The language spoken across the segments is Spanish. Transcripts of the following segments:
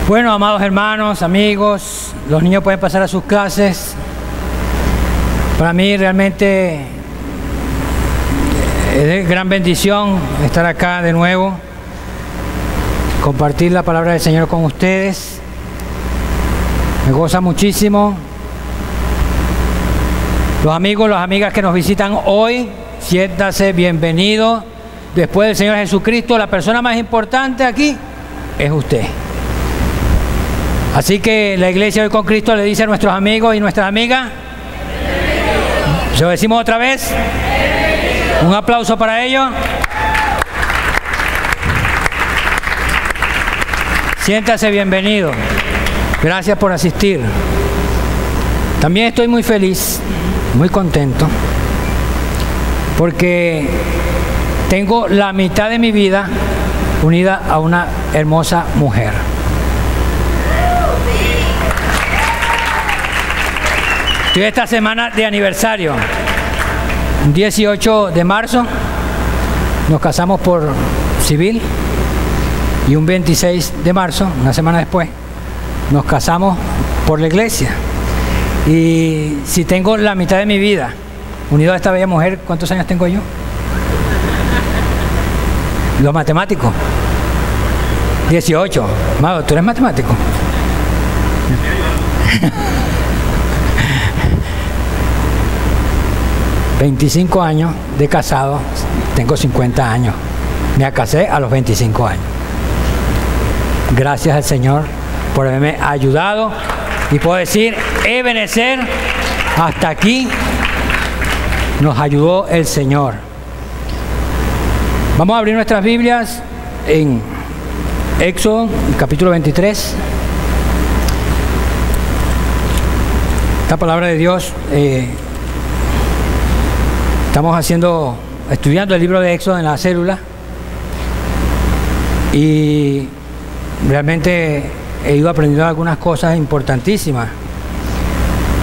Bueno, amados hermanos, amigos, los niños pueden pasar a sus clases. Para mí realmente es de gran bendición estar acá de nuevo, compartir la palabra del Señor con ustedes. Me goza muchísimo. Los amigos, las amigas que nos visitan hoy, siéntase bienvenido. Después del Señor Jesucristo, la persona más importante aquí es usted. Así que la Iglesia Hoy con Cristo le dice a nuestros amigos y nuestras amigas, ¿se lo decimos otra vez? Un aplauso para ellos. Siéntase bienvenido. Gracias por asistir. También estoy muy feliz, muy contento, porque tengo la mitad de mi vida unida a una hermosa mujer. Estoy esta semana de aniversario. Un 18 de marzo nos casamos por civil y un 26 de marzo, una semana después, nos casamos por la iglesia. Y si tengo la mitad de mi vida unido a esta bella mujer, ¿cuántos años tengo yo? Los matemáticos. 18. Mago, ¿tú eres matemático? 25 años de casado, tengo 50 años. Me casé a los 25 años. Gracias al Señor por haberme ayudado. Y puedo decir, Ebenezer, hasta aquí nos ayudó el Señor. Vamos a abrir nuestras Biblias en Éxodo, capítulo 23. Esta palabra de Dios, estamos estudiando el libro de Éxodo en la célula y realmente he ido aprendiendo algunas cosas importantísimas.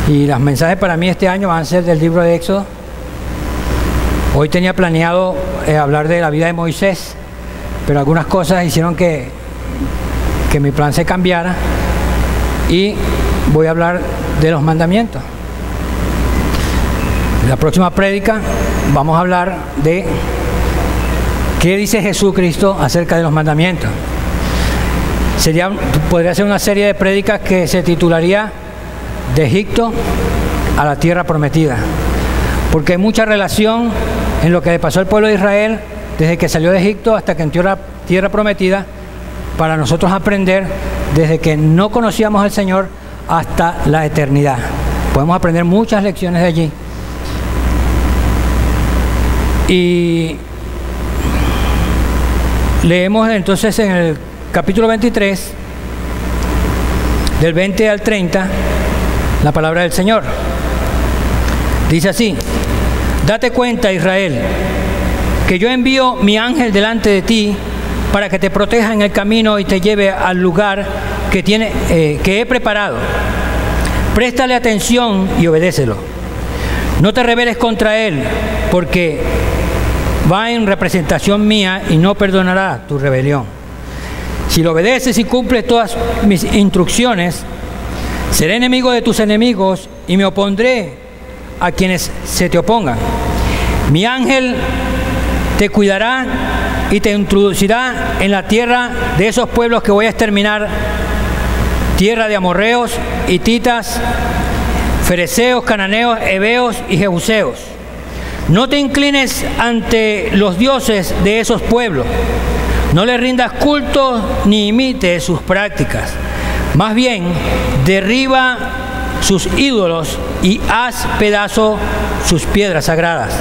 Y los mensajes para mí este año van a ser del libro de Éxodo. Hoy tenía planeado hablar de la vida de Moisés, pero algunas cosas hicieron que mi plan se cambiara y voy a hablar de los mandamientos. En la próxima prédica vamos a hablar de qué dice Jesucristo acerca de los mandamientos. Podría ser una serie de prédicas que se titularía De Egipto a la Tierra Prometida, porque hay mucha relación en lo que le pasó al pueblo de Israel desde que salió de Egipto hasta que entró a la Tierra Prometida, para nosotros aprender desde que no conocíamos al Señor hasta la eternidad. Podemos aprender muchas lecciones de allí. Y leemos entonces en el capítulo 23, del 20 al 30, la palabra del Señor. Dice así: Date cuenta, Israel, que yo envío mi ángel delante de ti para que te proteja en el camino y te lleve al lugar que he preparado. Préstale atención y obedécelo. No te rebeles contra él, porque va en representación mía y no perdonará tu rebelión. Si lo obedeces y cumples todas mis instrucciones, seré enemigo de tus enemigos y me opondré a quienes se te opongan. Mi ángel te cuidará y te introducirá en la tierra de esos pueblos que voy a exterminar, tierra de amorreos, hititas, fereceos, cananeos, heveos y jebuseos. No te inclines ante los dioses de esos pueblos, no les rindas culto ni imites sus prácticas. Más bien, derriba sus ídolos y haz pedazo sus piedras sagradas.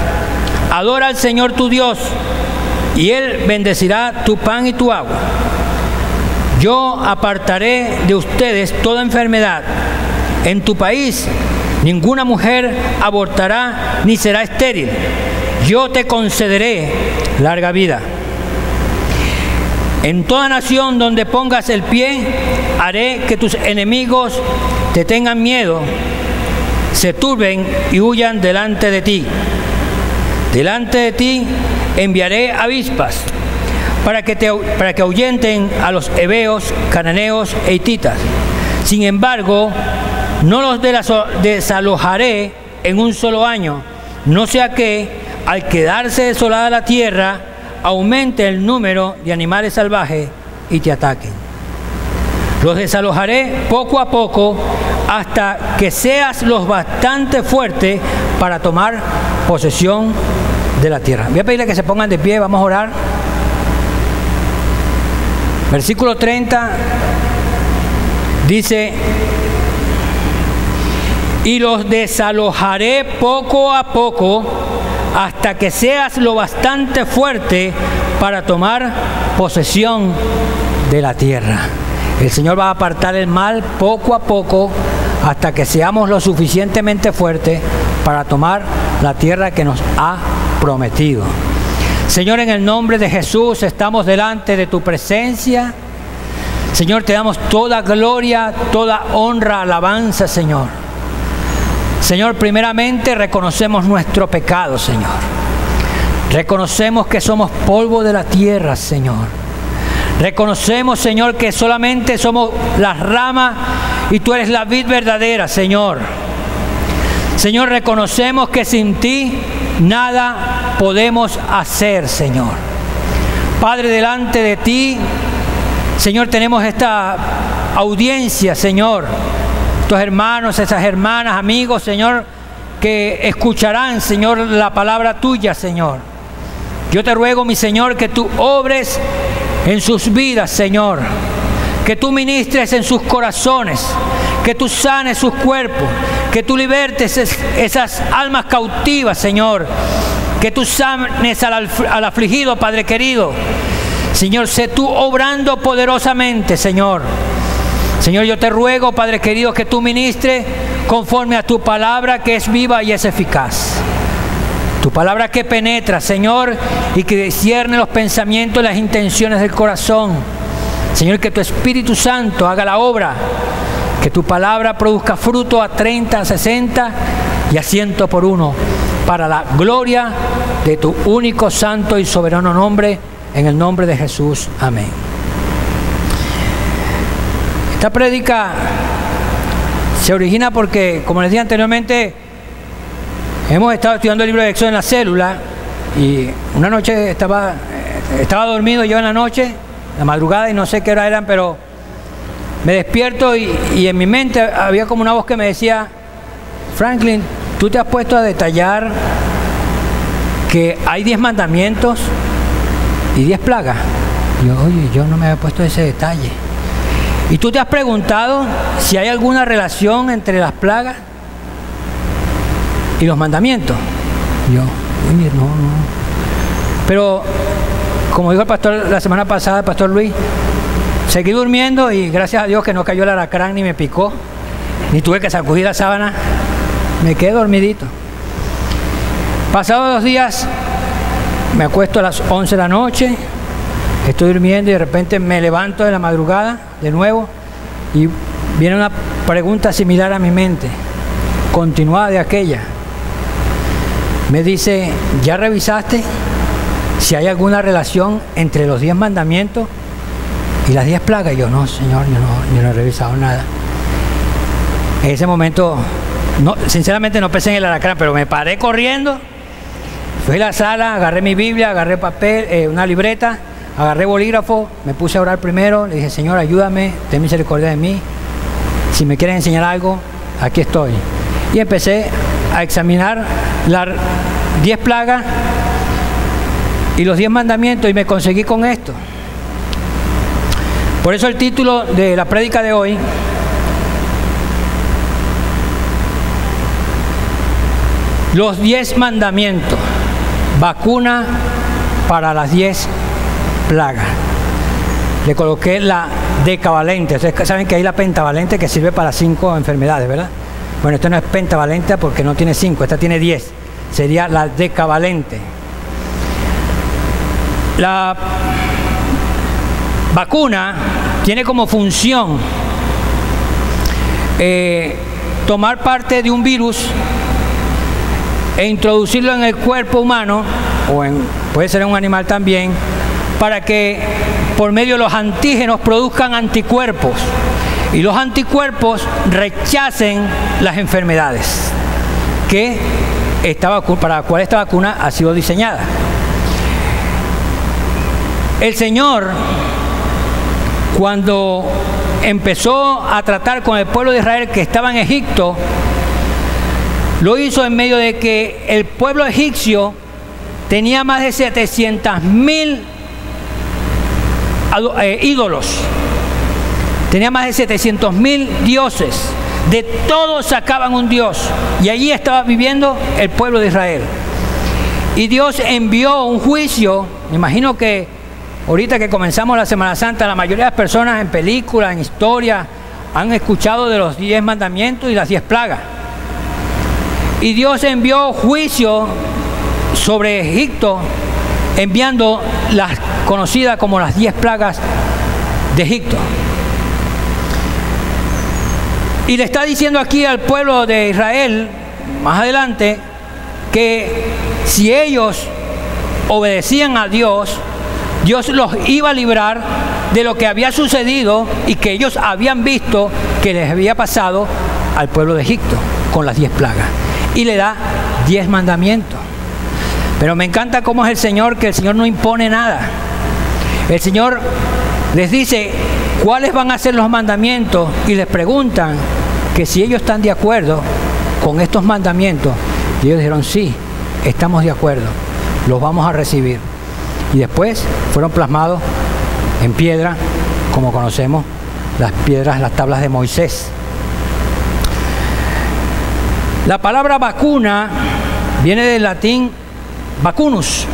Adora al Señor tu Dios, y Él bendecirá tu pan y tu agua. Yo apartaré de ustedes toda enfermedad. En tu país ninguna mujer abortará ni será estéril. Yo te concederé larga vida. En toda nación donde pongas el pie, haré que tus enemigos te tengan miedo, se turben y huyan delante de ti. Delante de ti enviaré avispas para que ahuyenten a los heveos, cananeos e hititas. Sin embargo, no los desalojaré en un solo año, no sea que, al quedarse desolada la tierra, aumente el número de animales salvajes y te ataquen. Los desalojaré poco a poco hasta que seas lo bastante fuerte para tomar posesión de la tierra. Voy a pedirle que se pongan de pie, vamos a orar. Versículo 30 dice: y los desalojaré poco a poco hasta que seas lo bastante fuerte para tomar posesión de la tierra. El Señor va a apartar el mal poco a poco hasta que seamos lo suficientemente fuertes para tomar la tierra que nos ha prometido. Señor, en el nombre de Jesús estamos delante de tu presencia. Señor, te damos toda gloria, toda honra, alabanza, Señor. Señor, primeramente reconocemos nuestro pecado, Señor. Reconocemos que somos polvo de la tierra, Señor. Reconocemos, Señor, que solamente somos las ramas y tú eres la vid verdadera, Señor. Señor, reconocemos que sin ti nada podemos hacer, Señor. Padre, delante de ti, Señor, tenemos esta audiencia, Señor. Estos hermanos, esas hermanas, amigos, Señor, que escucharán, Señor, la palabra tuya, Señor. Yo te ruego, mi Señor, que tú obres en sus vidas, Señor. Que tú ministres en sus corazones. Que tú sanes sus cuerpos. Que tú libertes esas almas cautivas, Señor. Que tú sanes al afligido, Padre querido. Señor, sé tú obrando poderosamente, Señor. Señor, yo te ruego, Padre querido, que tú ministres conforme a tu palabra, que es viva y es eficaz. Tu palabra que penetra, Señor, y que discierne los pensamientos y las intenciones del corazón. Señor, que tu Espíritu Santo haga la obra. Que tu palabra produzca fruto a 30, a 60 y a 100 por uno. Para la gloria de tu único, santo y soberano nombre. En el nombre de Jesús. Amén. Esta prédica se origina porque, como les dije anteriormente, hemos estado estudiando el libro de Éxodo en la célula y una noche estaba dormido yo en la noche, la madrugada, y no sé qué hora eran, pero me despierto y en mi mente había como una voz que me decía: Franklin, tú te has puesto a detallar que hay 10 mandamientos y 10 plagas. Y yo, oye, yo no me había puesto ese detalle. ¿Y tú te has preguntado si hay alguna relación entre las plagas y los mandamientos? Y yo, oye, no. Pero, como dijo el pastor la semana pasada, el pastor Luis, seguí durmiendo y gracias a Dios que no cayó el alacrán ni me picó, ni tuve que sacudir la sábana, me quedé dormidito. Pasados 2 días, me acuesto a las 11 de la noche, estoy durmiendo y de repente me levanto de la madrugada de nuevo y viene una pregunta similar a mi mente, continuada de aquella. Me dice: ¿ya revisaste si hay alguna relación entre los 10 mandamientos y las 10 plagas? Y yo, no, Señor, yo no he revisado nada. En ese momento, no, sinceramente no pensé en el alacrán, pero me paré corriendo, fui a la sala, agarré mi Biblia, agarré papel, una libreta, agarré bolígrafo, me puse a orar primero, le dije: Señor, ayúdame, ten misericordia de mí, si me quieres enseñar algo, aquí estoy. Y empecé a examinar las 10 plagas y los 10 mandamientos y me conseguí con esto. Por eso el título de la prédica de hoy: los 10 mandamientos, vacuna para las 10 plagas. Le coloqué la decavalente. Ustedes saben que hay la pentavalente que sirve para 5 enfermedades, ¿verdad? Bueno, esta no es pentavalente porque no tiene 5, esta tiene 10. Sería la decavalente. La vacuna tiene como función tomar parte de un virus e introducirlo en el cuerpo humano, o puede ser en un animal también, para que por medio de los antígenos produzcan anticuerpos y los anticuerpos rechacen las enfermedades para la cual esta vacuna ha sido diseñada. El Señor, cuando empezó a tratar con el pueblo de Israel que estaba en Egipto, lo hizo en medio de que el pueblo egipcio tenía más de 700.000 ídolos. Tenía más de 700.000 dioses. De todos sacaban un dios. Y allí estaba viviendo el pueblo de Israel. Y Dios envió un juicio. Me imagino que ahorita que comenzamos la Semana Santa, la mayoría de las personas en películas, en historia, han escuchado de los 10 mandamientos y las 10 plagas. Y Dios envió juicio sobre Egipto, enviando las conocidas como las 10 plagas de Egipto. Y le está diciendo aquí al pueblo de Israel, más adelante, que si ellos obedecían a Dios, Dios los iba a librar de lo que había sucedido y que ellos habían visto que les había pasado al pueblo de Egipto con las 10 plagas. Y le da 10 mandamientos. Pero me encanta cómo es el Señor, que el Señor no impone nada. El Señor les dice cuáles van a ser los mandamientos y les preguntan que si ellos están de acuerdo con estos mandamientos. Y ellos dijeron, sí, estamos de acuerdo, los vamos a recibir. Y después fueron plasmados en piedra, como conocemos las piedras, las tablas de Moisés. La palabra vacuna viene del latín vacunus,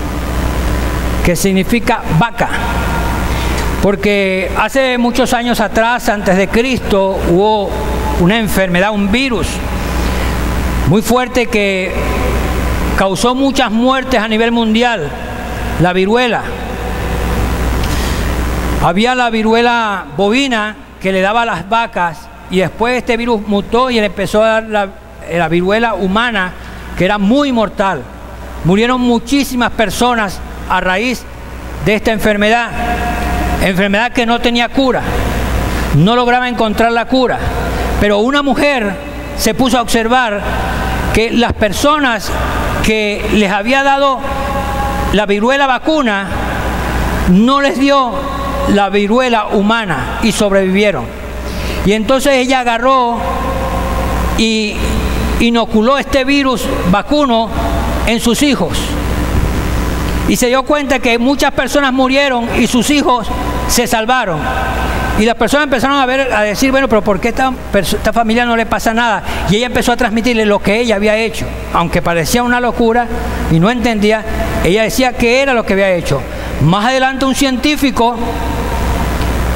que significa vaca. Porque hace muchos años atrás, antes de Cristo, hubo una enfermedad, un virus muy fuerte que causó muchas muertes a nivel mundial, la viruela. Había la viruela bovina que le daba a las vacas y después este virus mutó y le empezó a dar la viruela humana, que era muy mortal. Murieron muchísimas personas a raíz de esta enfermedad que no tenía cura, no lograba encontrar la cura. Pero una mujer se puso a observar que las personas que les había dado la viruela vacuna no les dio la viruela humana y sobrevivieron. Y entonces ella agarró y inoculó este virus vacuno en sus hijos. Y se dio cuenta que muchas personas murieron y sus hijos se salvaron. Y las personas empezaron a decir, bueno, pero ¿por qué esta familia no le pasa nada? Y ella empezó a transmitirle lo que ella había hecho. Aunque parecía una locura y no entendía, ella decía que era lo que había hecho. Más adelante un científico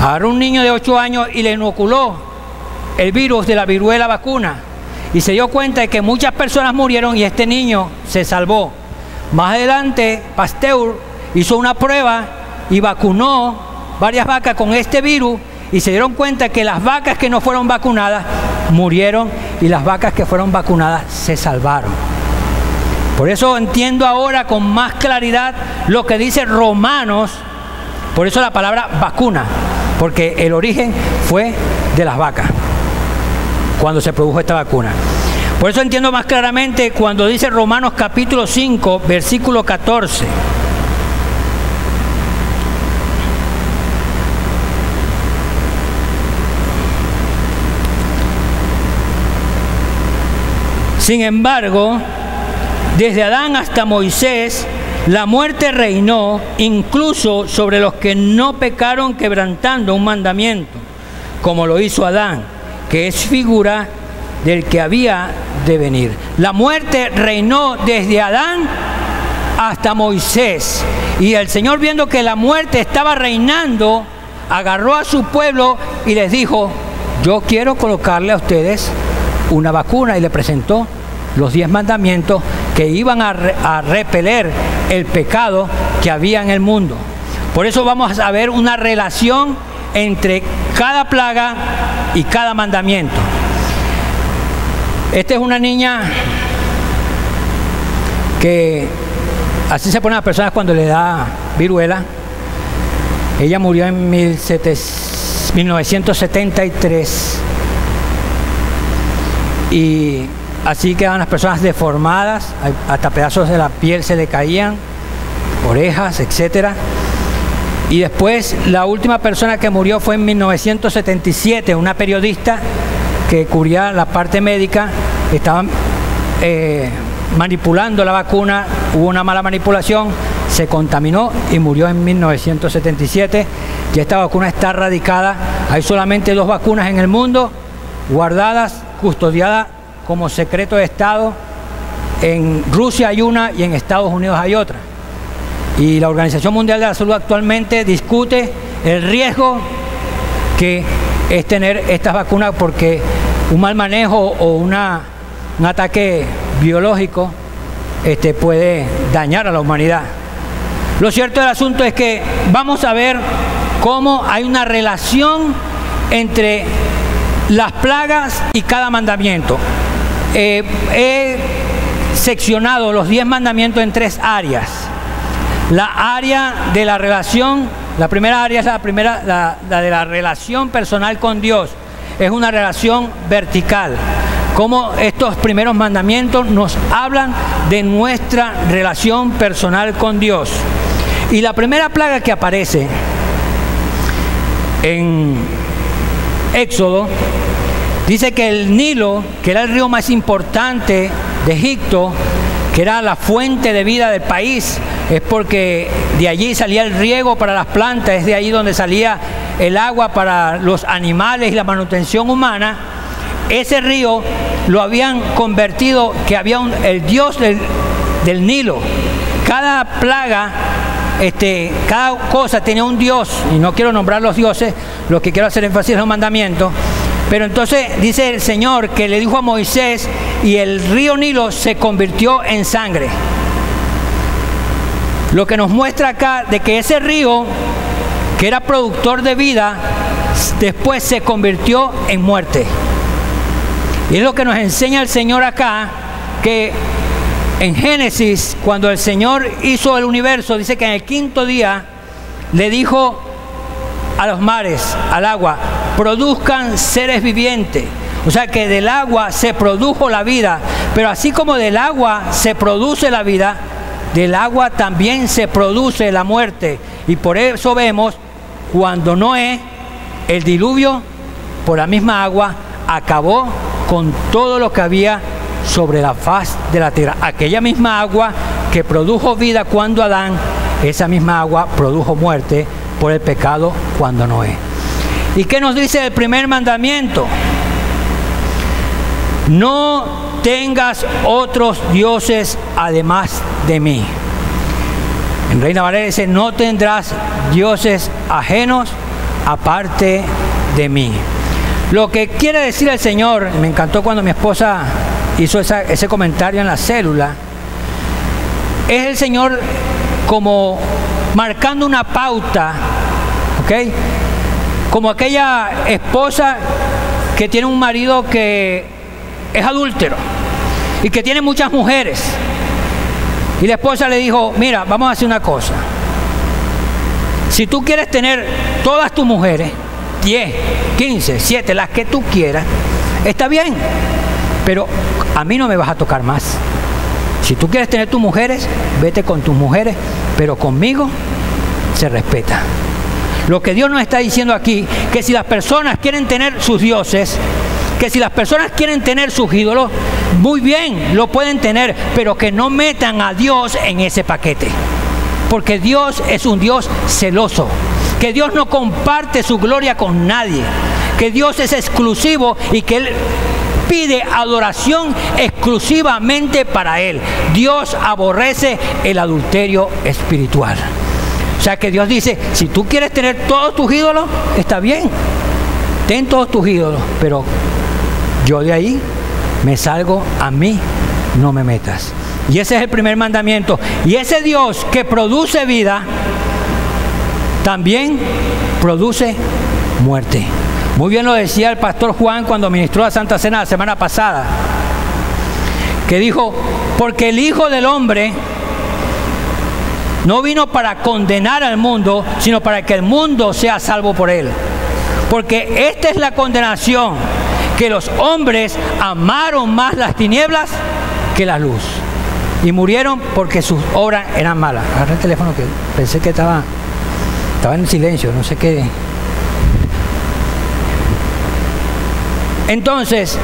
agarró a un niño de 8 años y le inoculó el virus de la viruela vacuna. Y se dio cuenta de que muchas personas murieron y este niño se salvó. Más adelante, Pasteur hizo una prueba y vacunó varias vacas con este virus y se dieron cuenta que las vacas que no fueron vacunadas murieron y las vacas que fueron vacunadas se salvaron. Por eso entiendo ahora con más claridad lo que dice Romanos, por eso la palabra vacuna, porque el origen fue de las vacas cuando se produjo esta vacuna. Por eso entiendo más claramente cuando dice Romanos capítulo 5, versículo 14. Sin embargo, desde Adán hasta Moisés, la muerte reinó incluso sobre los que no pecaron quebrantando un mandamiento, como lo hizo Adán, que es figura del que había de venir. La muerte reinó desde Adán hasta Moisés. Y el Señor, viendo que la muerte estaba reinando, agarró a su pueblo y les dijo, yo quiero colocarle a ustedes una vacuna, y le presentó los 10 mandamientos que iban a repeler el pecado que había en el mundo. Por eso vamos a ver una relación entre cada plaga y cada mandamiento. Esta es una niña que así se ponen las personas cuando le da viruela. Ella murió en 1973. Y así quedaban las personas deformadas, hasta pedazos de la piel se le caían, orejas, etcétera. Y después la última persona que murió fue en 1977, una periodista que cubría la parte médica, estaban manipulando la vacuna, hubo una mala manipulación, se contaminó y murió en 1977. Ya esta vacuna está erradicada, hay solamente 2 vacunas en el mundo, guardadas, custodiadas como secreto de Estado. En Rusia hay una y en Estados Unidos hay otra. Y la Organización Mundial de la Salud actualmente discute el riesgo que es tener estas vacunas, porque un mal manejo o un ataque biológico puede dañar a la humanidad. Lo cierto del asunto es que vamos a ver cómo hay una relación entre las plagas y cada mandamiento. He seccionado los 10 mandamientos en 3 áreas. La área de la relación, la primera área es la de la relación personal con Dios. Es una relación vertical. Como estos primeros mandamientos nos hablan de nuestra relación personal con Dios. Y la primera plaga que aparece en Éxodo dice que el Nilo, que era el río más importante de Egipto, que era la fuente de vida del país, es porque de allí salía el riego para las plantas, es de allí donde salía el agua para los animales y la manutención humana. Ese río lo habían convertido, que había el dios del Nilo. Cada plaga, cada cosa tenía un dios, y no quiero nombrar los dioses, lo que quiero hacer énfasis en los mandamientos. Pero entonces dice el Señor que le dijo a Moisés, y el río Nilo se convirtió en sangre. Lo que nos muestra acá de que ese río, que era productor de vida, después se convirtió en muerte. Y es lo que nos enseña el Señor acá, que en Génesis, cuando el Señor hizo el universo, dice que en el 5.º día le dijo a los mares, al agua, produzcan seres vivientes. O sea que del agua se produjo la vida, pero así como del agua se produce la vida, del agua también se produce la muerte. Y por eso vemos cuando Noé, el diluvio, por la misma agua, acabó con todo lo que había sobre la faz de la tierra. Aquella misma agua que produjo vida cuando Adán, esa misma agua produjo muerte por el pecado cuando Noé. ¿Y qué nos dice el primer mandamiento? No tengas otros dioses además de mí. En Reina Valera dice, no tendrás dioses ajenos aparte de mí. Lo que quiere decir el Señor, me encantó cuando mi esposa hizo ese comentario en la célula, es el Señor como marcando una pauta, ¿ok? Como aquella esposa que tiene un marido que es adúltero y que tiene muchas mujeres. Y la esposa le dijo, mira, vamos a hacer una cosa. Si tú quieres tener todas tus mujeres, 10, 15, 7, las que tú quieras, está bien, pero a mí no me vas a tocar más. Si tú quieres tener tus mujeres, vete con tus mujeres, pero conmigo se respeta. Lo que Dios nos está diciendo aquí, que si las personas quieren tener sus dioses, que si las personas quieren tener sus ídolos, muy bien, lo pueden tener, pero que no metan a Dios en ese paquete. Porque Dios es un Dios celoso, que Dios no comparte su gloria con nadie, que Dios es exclusivo y que Él pide adoración exclusivamente para Él. Dios aborrece el adulterio espiritual. O sea que Dios dice, si tú quieres tener todos tus ídolos, está bien, ten todos tus ídolos, pero yo de ahí me salgo, a mí no me metas. Y ese es el primer mandamiento. Y ese Dios que produce vida, también produce muerte. Muy bien lo decía el pastor Juan cuando ministró la Santa Cena la semana pasada, que dijo, porque el Hijo del Hombre No vino para condenar al mundo, sino para que el mundo sea salvo por él. Porque esta es la condenación, que los hombres amaron más las tinieblas que la luz. Y murieron porque sus obras eran malas. Agarré el teléfono que pensé que estaba en silencio, no sé qué. Entonces,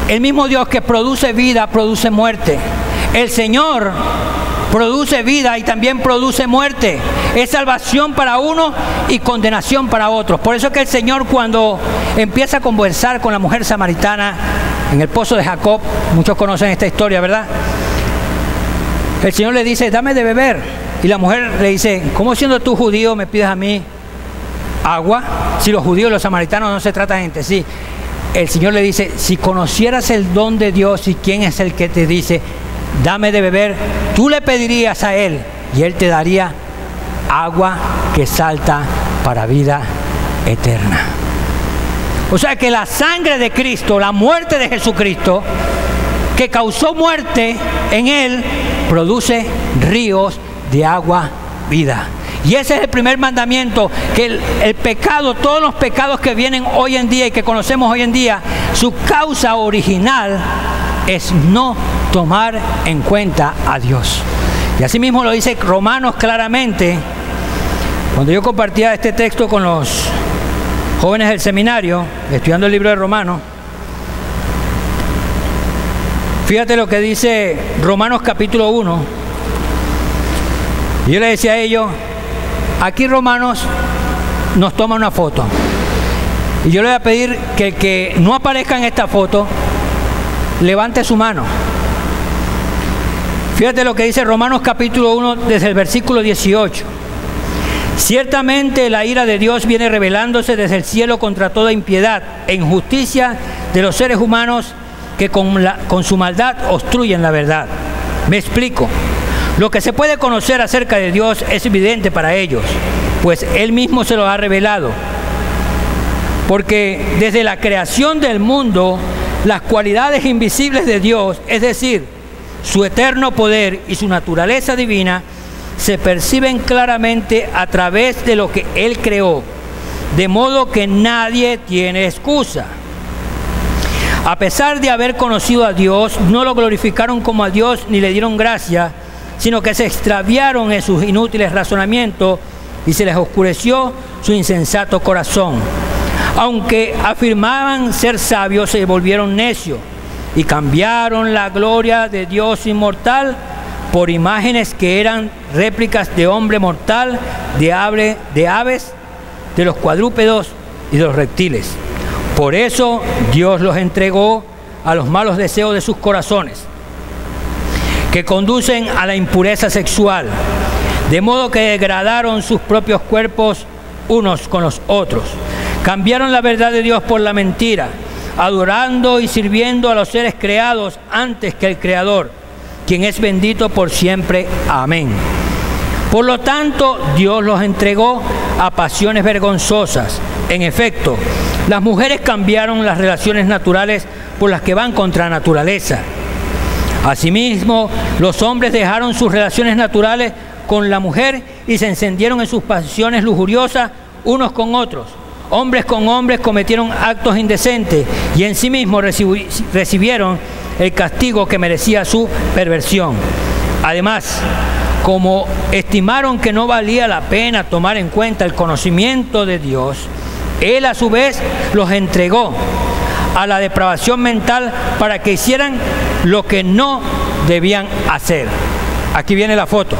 el mismo Dios que produce vida, produce muerte. El Señor produce vida y también produce muerte. Es salvación para uno y condenación para otros. Por eso es que el Señor, cuando empieza a conversar con la mujer samaritana en el pozo de Jacob, muchos conocen esta historia, ¿verdad? El Señor le dice, dame de beber. Y la mujer le dice, ¿cómo siendo tú judío me pides a mí agua? Si los judíos y los samaritanos no se tratan entre sí. El Señor le dice, si conocieras el don de Dios y quién es el que te dice, dame de beber, tú le pedirías a Él y Él te daría agua que salta para vida eterna. O sea que la sangre de Cristo, la muerte de Jesucristo, que causó muerte en Él, produce ríos de agua vida. Y ese es el primer mandamiento, que el pecado, todos los pecados que vienen hoy en día y que conocemos hoy en día, su causa original es no tomar en cuenta a Dios. Y así mismo lo dice Romanos claramente. Cuando yo compartía este texto con los jóvenes del seminario, estudiando el libro de Romanos, fíjate lo que dice Romanos capítulo 1. Y yo le decía a ellos, aquí Romanos nos toma una foto. Y yo le voy a pedir que el que no aparezca en esta foto, levante su mano. Fíjate lo que dice Romanos capítulo 1 desde el versículo 18. Ciertamente la ira de Dios viene revelándose desde el cielo contra toda impiedad e injusticia de los seres humanos que con su maldad obstruyen la verdad. Me explico. Lo que se puede conocer acerca de Dios es evidente para ellos, pues Él mismo se lo ha revelado. Porque desde la creación del mundo, las cualidades invisibles de Dios, es decir, su eterno poder y su naturaleza divina, se perciben claramente a través de lo que Él creó, de modo que nadie tiene excusa. A pesar de haber conocido a Dios, no lo glorificaron como a Dios ni le dieron gracia, sino que se extraviaron en sus inútiles razonamientos y se les oscureció su insensato corazón. Aunque afirmaban ser sabios, se volvieron necios y cambiaron la gloria de Dios inmortal por imágenes que eran réplicas de hombre mortal, de aves, de los cuadrúpedos y de los reptiles. Por eso Dios los entregó a los malos deseos de sus corazones, que conducen a la impureza sexual, de modo que degradaron sus propios cuerpos unos con los otros. Cambiaron la verdad de Dios por la mentira, adorando y sirviendo a los seres creados antes que el Creador, quien es bendito por siempre. Amén. Por lo tanto, Dios los entregó a pasiones vergonzosas. En efecto, las mujeres cambiaron las relaciones naturales por las que van contra la naturaleza. Asimismo, los hombres dejaron sus relaciones naturales con la mujer y se encendieron en sus pasiones lujuriosas unos con otros. Hombres con hombres cometieron actos indecentes y en sí mismos recibieron el castigo que merecía su perversión. Además, como estimaron que no valía la pena tomar en cuenta el conocimiento de Dios, Él a su vez los entregó a la depravación mental para que hicieran lo que no debían hacer. Aquí viene la foto.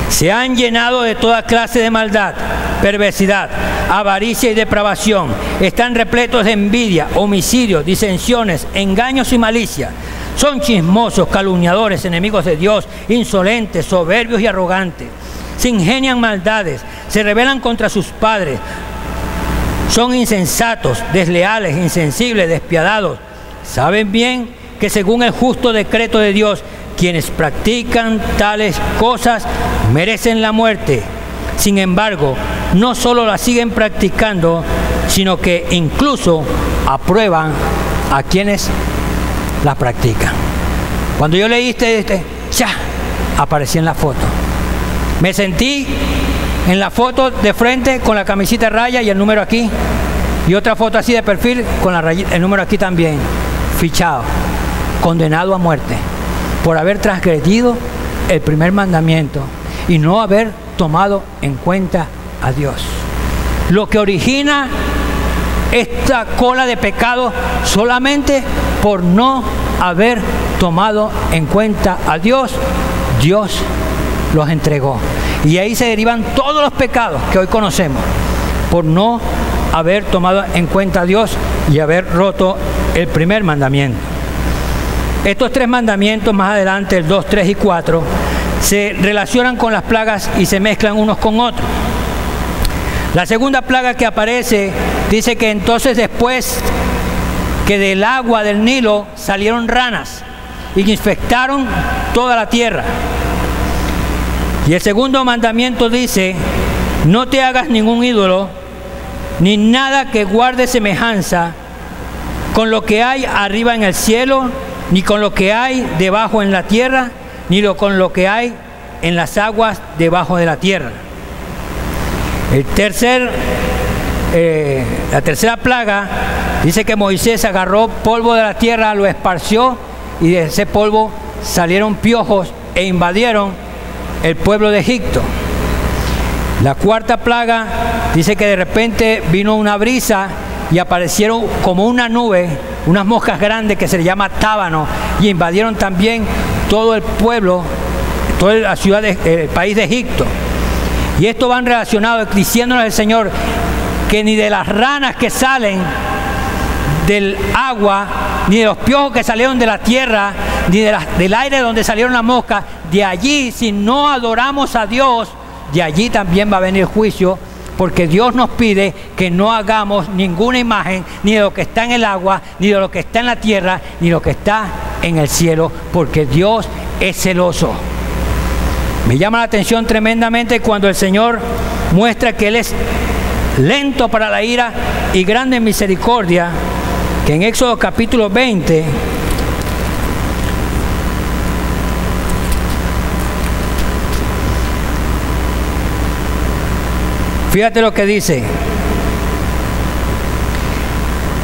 Se han llenado de toda clase de maldad, perversidad, avaricia y depravación. Están repletos de envidia, homicidios, disensiones, engaños y malicia. Son chismosos, calumniadores, enemigos de Dios, insolentes, soberbios y arrogantes. Se ingenian maldades, se rebelan contra sus padres. Son insensatos, desleales, insensibles, despiadados. Saben bien que según el justo decreto de Dios, quienes practican tales cosas merecen la muerte. Sin embargo, no solo la siguen practicando, sino que incluso aprueban a quienes las practican. Cuando yo leí aparecí en la foto. Me sentí en la foto de frente con la camisita de raya y el número aquí. Y otra foto así de perfil con el número aquí también. Fichado, condenado a muerte por haber transgredido el primer mandamiento y no haber tomado en cuenta a Dios. Lo que origina esta cola de pecado solamente por no haber tomado en cuenta a Dios, Dios los entregó. Y ahí se derivan todos los pecados que hoy conocemos, por no haber tomado en cuenta a Dios y haber roto el primer mandamiento. Estos 3 mandamientos, más adelante, el 2, 3 y 4, se relacionan con las plagas y se mezclan unos con otros. La segunda plaga que aparece dice que entonces después que del agua del Nilo salieron ranas y infectaron toda la tierra. Y el segundo mandamiento dice: no te hagas ningún ídolo, ni nada que guarde semejanza con lo que hay arriba en el cielo, ni con lo que hay debajo en la tierra, ni con lo que hay en las aguas debajo de la tierra. La tercera plaga dice que Moisés agarró polvo de la tierra, lo esparció, y de ese polvo salieron piojos e invadieron el pueblo de Egipto. La cuarta plaga dice que de repente vino una brisa y aparecieron como una nube, unas moscas grandes que se le llama tábano, y invadieron también todo el pueblo, toda la ciudad, el país de Egipto. Y esto van relacionados, diciéndonos el Señor que ni de las ranas que salen del agua, ni de los piojos que salieron de la tierra, ni del aire donde salieron las moscas, de allí, si no adoramos a Dios, de allí también va a venir juicio, porque Dios nos pide que no hagamos ninguna imagen, ni de lo que está en el agua, ni de lo que está en la tierra, ni de lo que está en el cielo, porque Dios es celoso. Me llama la atención tremendamente cuando el Señor muestra que Él es lento para la ira y grande en misericordia, que en Éxodo capítulo 20, fíjate lo que dice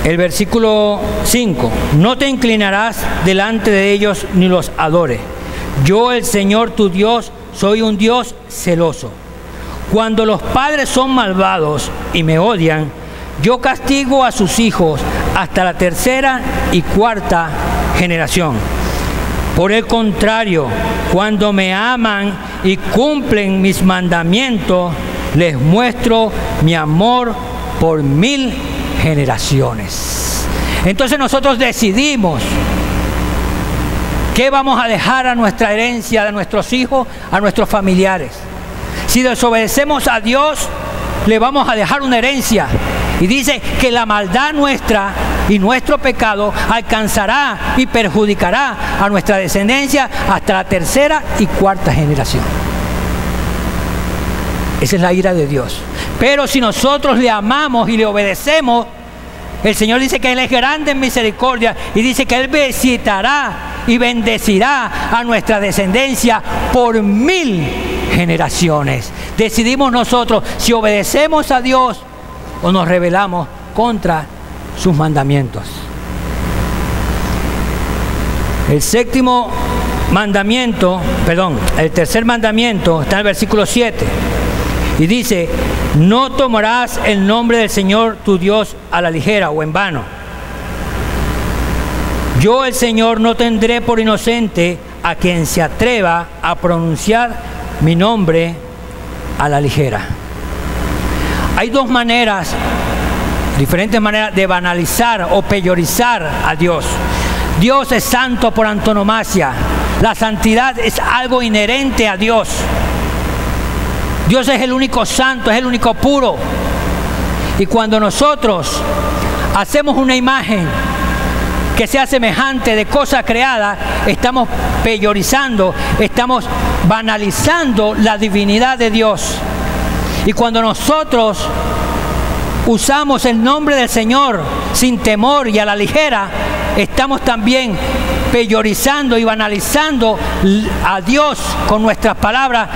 el versículo 5: no te inclinarás delante de ellos ni los adores. Yo, el Señor tu Dios, soy un Dios celoso. Cuando los padres son malvados y me odian, yo castigo a sus hijos hasta la 3ª y 4ª generación. Por el contrario, cuando me aman y cumplen mis mandamientos, les muestro mi amor por 1000 generaciones. Entonces nosotros decidimos qué vamos a dejar a nuestra herencia, a nuestros hijos, a nuestros familiares. Si desobedecemos a Dios, le vamos a dejar una herencia. Y dice que la maldad nuestra y nuestro pecado alcanzará y perjudicará a nuestra descendencia hasta la 3ª y 4ª generación. Esa es la ira de Dios. Pero si nosotros le amamos y le obedecemos, el Señor dice que Él es grande en misericordia y dice que Él visitará y bendecirá a nuestra descendencia por 1000 generaciones. Decidimos nosotros si obedecemos a Dios o nos rebelamos contra sus mandamientos. El tercer mandamiento está en el versículo 7 y dice: no tomarás el nombre del Señor tu Dios a la ligera o en vano. Yo, el Señor, no tendré por inocente a quien se atreva a pronunciar mi nombre a la ligera. Hay diferentes maneras de banalizar o peyorizar a Dios. Dios es santo por antonomasia. La santidad es algo inherente a Dios. Dios es el único santo, es el único puro. Y cuando nosotros hacemos una imagen que sea semejante de cosa creada, estamos peyorizando, estamos banalizando la divinidad de Dios. Y cuando nosotros usamos el nombre del Señor sin temor y a la ligera, estamos también peyorizando y banalizando a Dios con nuestras palabras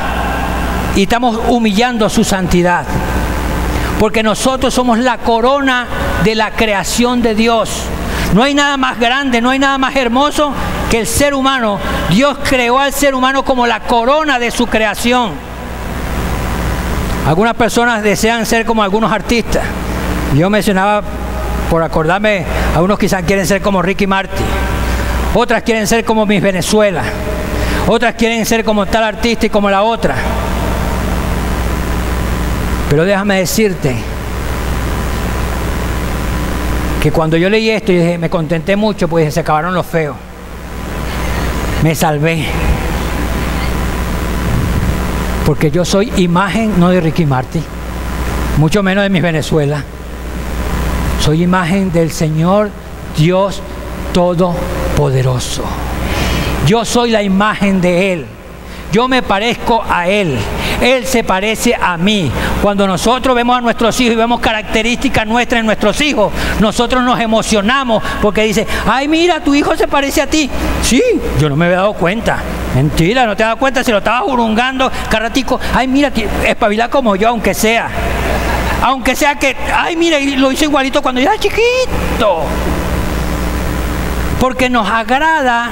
y estamos humillando su santidad. Porque nosotros somos la corona de la creación de Dios. No hay nada más grande, no hay nada más hermoso que el ser humano. Dios creó al ser humano como la corona de su creación. Algunas personas desean ser como algunos artistas. Yo mencionaba, por acordarme, algunos quizás quieren ser como Ricky Martin. Otras quieren ser como Miss Venezuela. Otras quieren ser como tal artista y como la otra. Pero déjame decirte que cuando yo leí esto, yo dije, me contenté mucho, pues se acabaron los feos. Me salvé. Porque yo soy imagen no de Ricky Martin, mucho menos de Miss Venezuela. Soy imagen del Señor Dios Todopoderoso. Yo soy la imagen de Él. Yo me parezco a Él. Él se parece a mí. Cuando nosotros vemos a nuestros hijos y vemos características nuestras en nuestros hijos, nosotros nos emocionamos porque dice, ay, mira, tu hijo se parece a ti. Sí, yo no me había dado cuenta. Mentira, no te has dado cuenta, si lo estabas hurungando, carratico. Ay, mira, espabila como yo, aunque sea. Aunque sea que, ay, mira, lo hizo igualito cuando yo era chiquito. Porque nos agrada,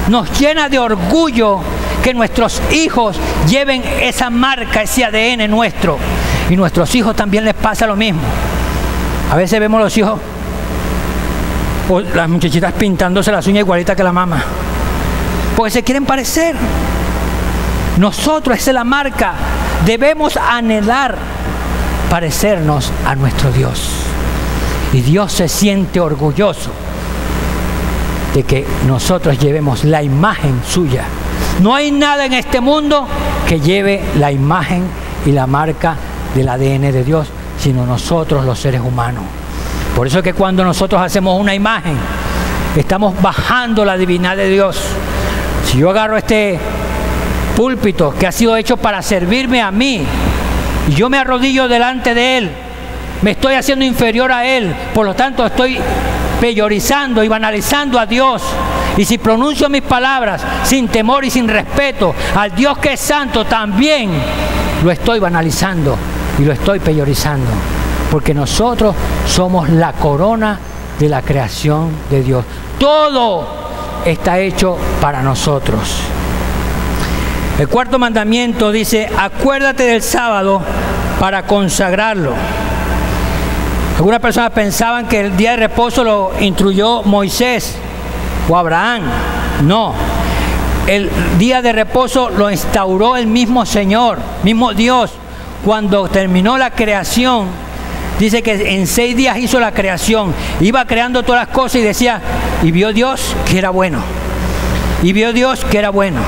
nos llena de orgullo que nuestros hijos lleven esa marca, ese ADN nuestro. Y nuestros hijos también les pasa lo mismo. A veces vemos los hijos, o las muchachitas pintándose las uñas igualitas que la mamá. Porque se quieren parecer. Nosotros, esa es la marca. Debemos anhelar parecernos a nuestro Dios. Y Dios se siente orgulloso de que nosotros llevemos la imagen suya. No hay nada en este mundo que lleve la imagen y la marca del ADN de Dios, sino nosotros los seres humanos. Por eso es que cuando nosotros hacemos una imagen, estamos bajando la divinidad de Dios. Si yo agarro este púlpito que ha sido hecho para servirme a mí, y yo me arrodillo delante de Él, me estoy haciendo inferior a Él, por lo tanto estoy peyorizando y banalizando a Dios. Y si pronuncio mis palabras sin temor y sin respeto al Dios que es santo, también lo estoy banalizando y lo estoy peyorizando. Porque nosotros somos la corona de la creación de Dios. Todo está hecho para nosotros. El cuarto mandamiento dice, acuérdate del sábado para consagrarlo. Algunas personas pensaban que el día de reposo lo instruyó Moisés o Abraham. No, el día de reposo lo instauró el mismo Señor, mismo Dios. Cuando terminó la creación, dice que en 6 días hizo la creación, iba creando todas las cosas y decía, y vio Dios que era bueno, y vio Dios que era bueno,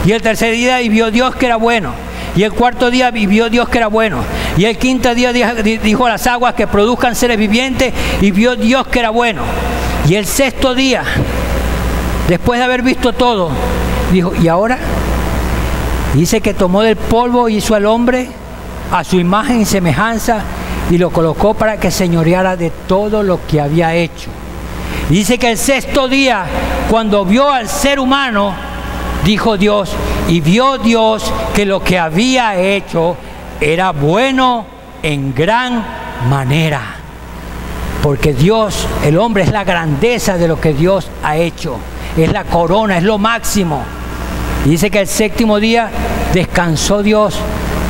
y el tercer día y vio Dios que era bueno, y el cuarto día y vio Dios que era bueno, y el quinto día dijo a las aguas que produzcan seres vivientes, y vio Dios que era bueno, y el sexto día, después de haber visto todo, dijo, ¿y ahora? Dice que tomó del polvo y hizo al hombre a su imagen y semejanza y lo colocó para que señoreara de todo lo que había hecho. Dice que el sexto día, cuando vio al ser humano, dijo Dios, y vio Dios que lo que había hecho era bueno en gran manera. Porque Dios, el hombre es la grandeza de lo que Dios ha hecho. Es la corona, es lo máximo. Y dice que el séptimo día descansó Dios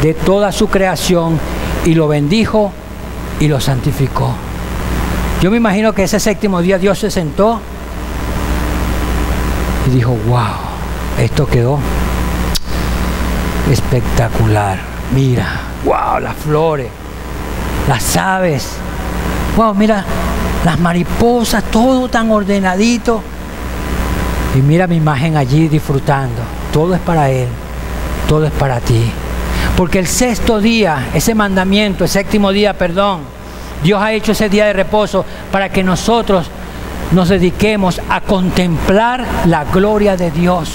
de toda su creación y lo bendijo y lo santificó. Yo me imagino que ese séptimo día Dios se sentó y dijo, wow, esto quedó espectacular. Mira, wow, las flores, las aves, wow, mira, las mariposas, todo tan ordenadito. Y mira mi imagen allí disfrutando. Todo es para Él, todo es para ti. Porque el sexto día, ese mandamiento, el séptimo día, perdón, Dios ha hecho ese día de reposo para que nosotros nos dediquemos a contemplar la gloria de Dios,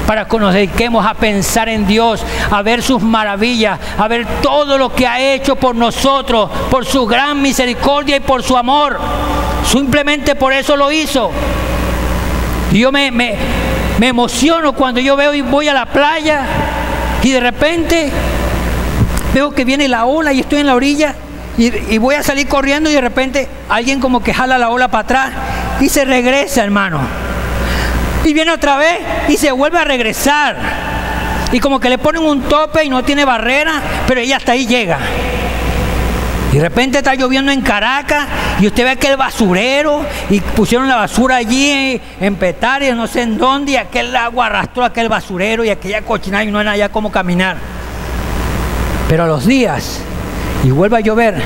para que nos dediquemos a pensar en Dios, a ver sus maravillas, a ver todo lo que ha hecho por nosotros, por su gran misericordia y por su amor. simplemente por eso lo hizo. Y yo me emociono cuando yo veo y voy a la playa y de repente veo que viene la ola y estoy en la orilla y voy a salir corriendo y de repente alguien como que jala la ola para atrás y se regresa, hermano. Y viene otra vez y se vuelve a regresar. Y como que le ponen un tope y no tiene barrera, pero ella hasta ahí llega. Y de repente está lloviendo en Caracas y usted ve aquel basurero y pusieron la basura allí en Petare, no sé en dónde, y aquel agua arrastró aquel basurero y aquella cochinada y no era allá cómo caminar. Pero a los días, y vuelve a llover,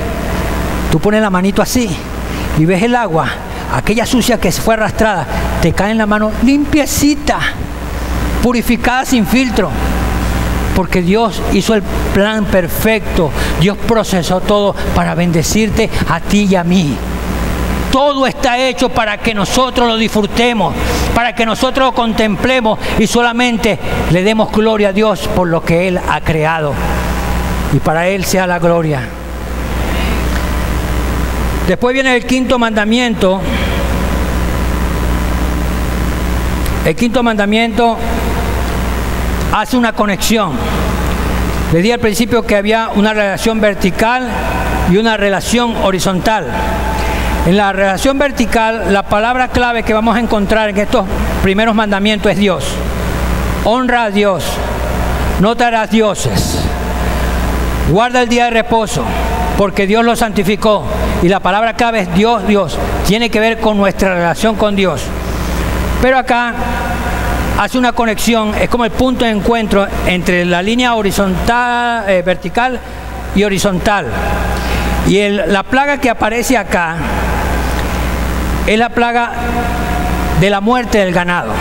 tú pones la manito así y ves el agua, aquella sucia que se fue arrastrada, te cae en la mano limpiecita, purificada sin filtro. Porque Dios hizo el plan perfecto. Dios procesó todo para bendecirte a ti y a mí. Todo está hecho para que nosotros lo disfrutemos, para que nosotros lo contemplemos y solamente le demos gloria a Dios por lo que Él ha creado. Y para Él sea la gloria. Después viene el quinto mandamiento. El quinto mandamiento hace una conexión. Le di al principio que había una relación vertical y una relación horizontal. En la relación vertical, la palabra clave que vamos a encontrar en estos primeros mandamientos es Dios. Honra a Dios, no te harás dioses. Guarda el día de reposo, porque Dios lo santificó. Y la palabra clave es Dios, Dios. Tiene que ver con nuestra relación con Dios. Pero acá hace una conexión, es como el punto de encuentro entre la línea horizontal, vertical y horizontal. Y la plaga que aparece acá es la plaga de la muerte del ganado.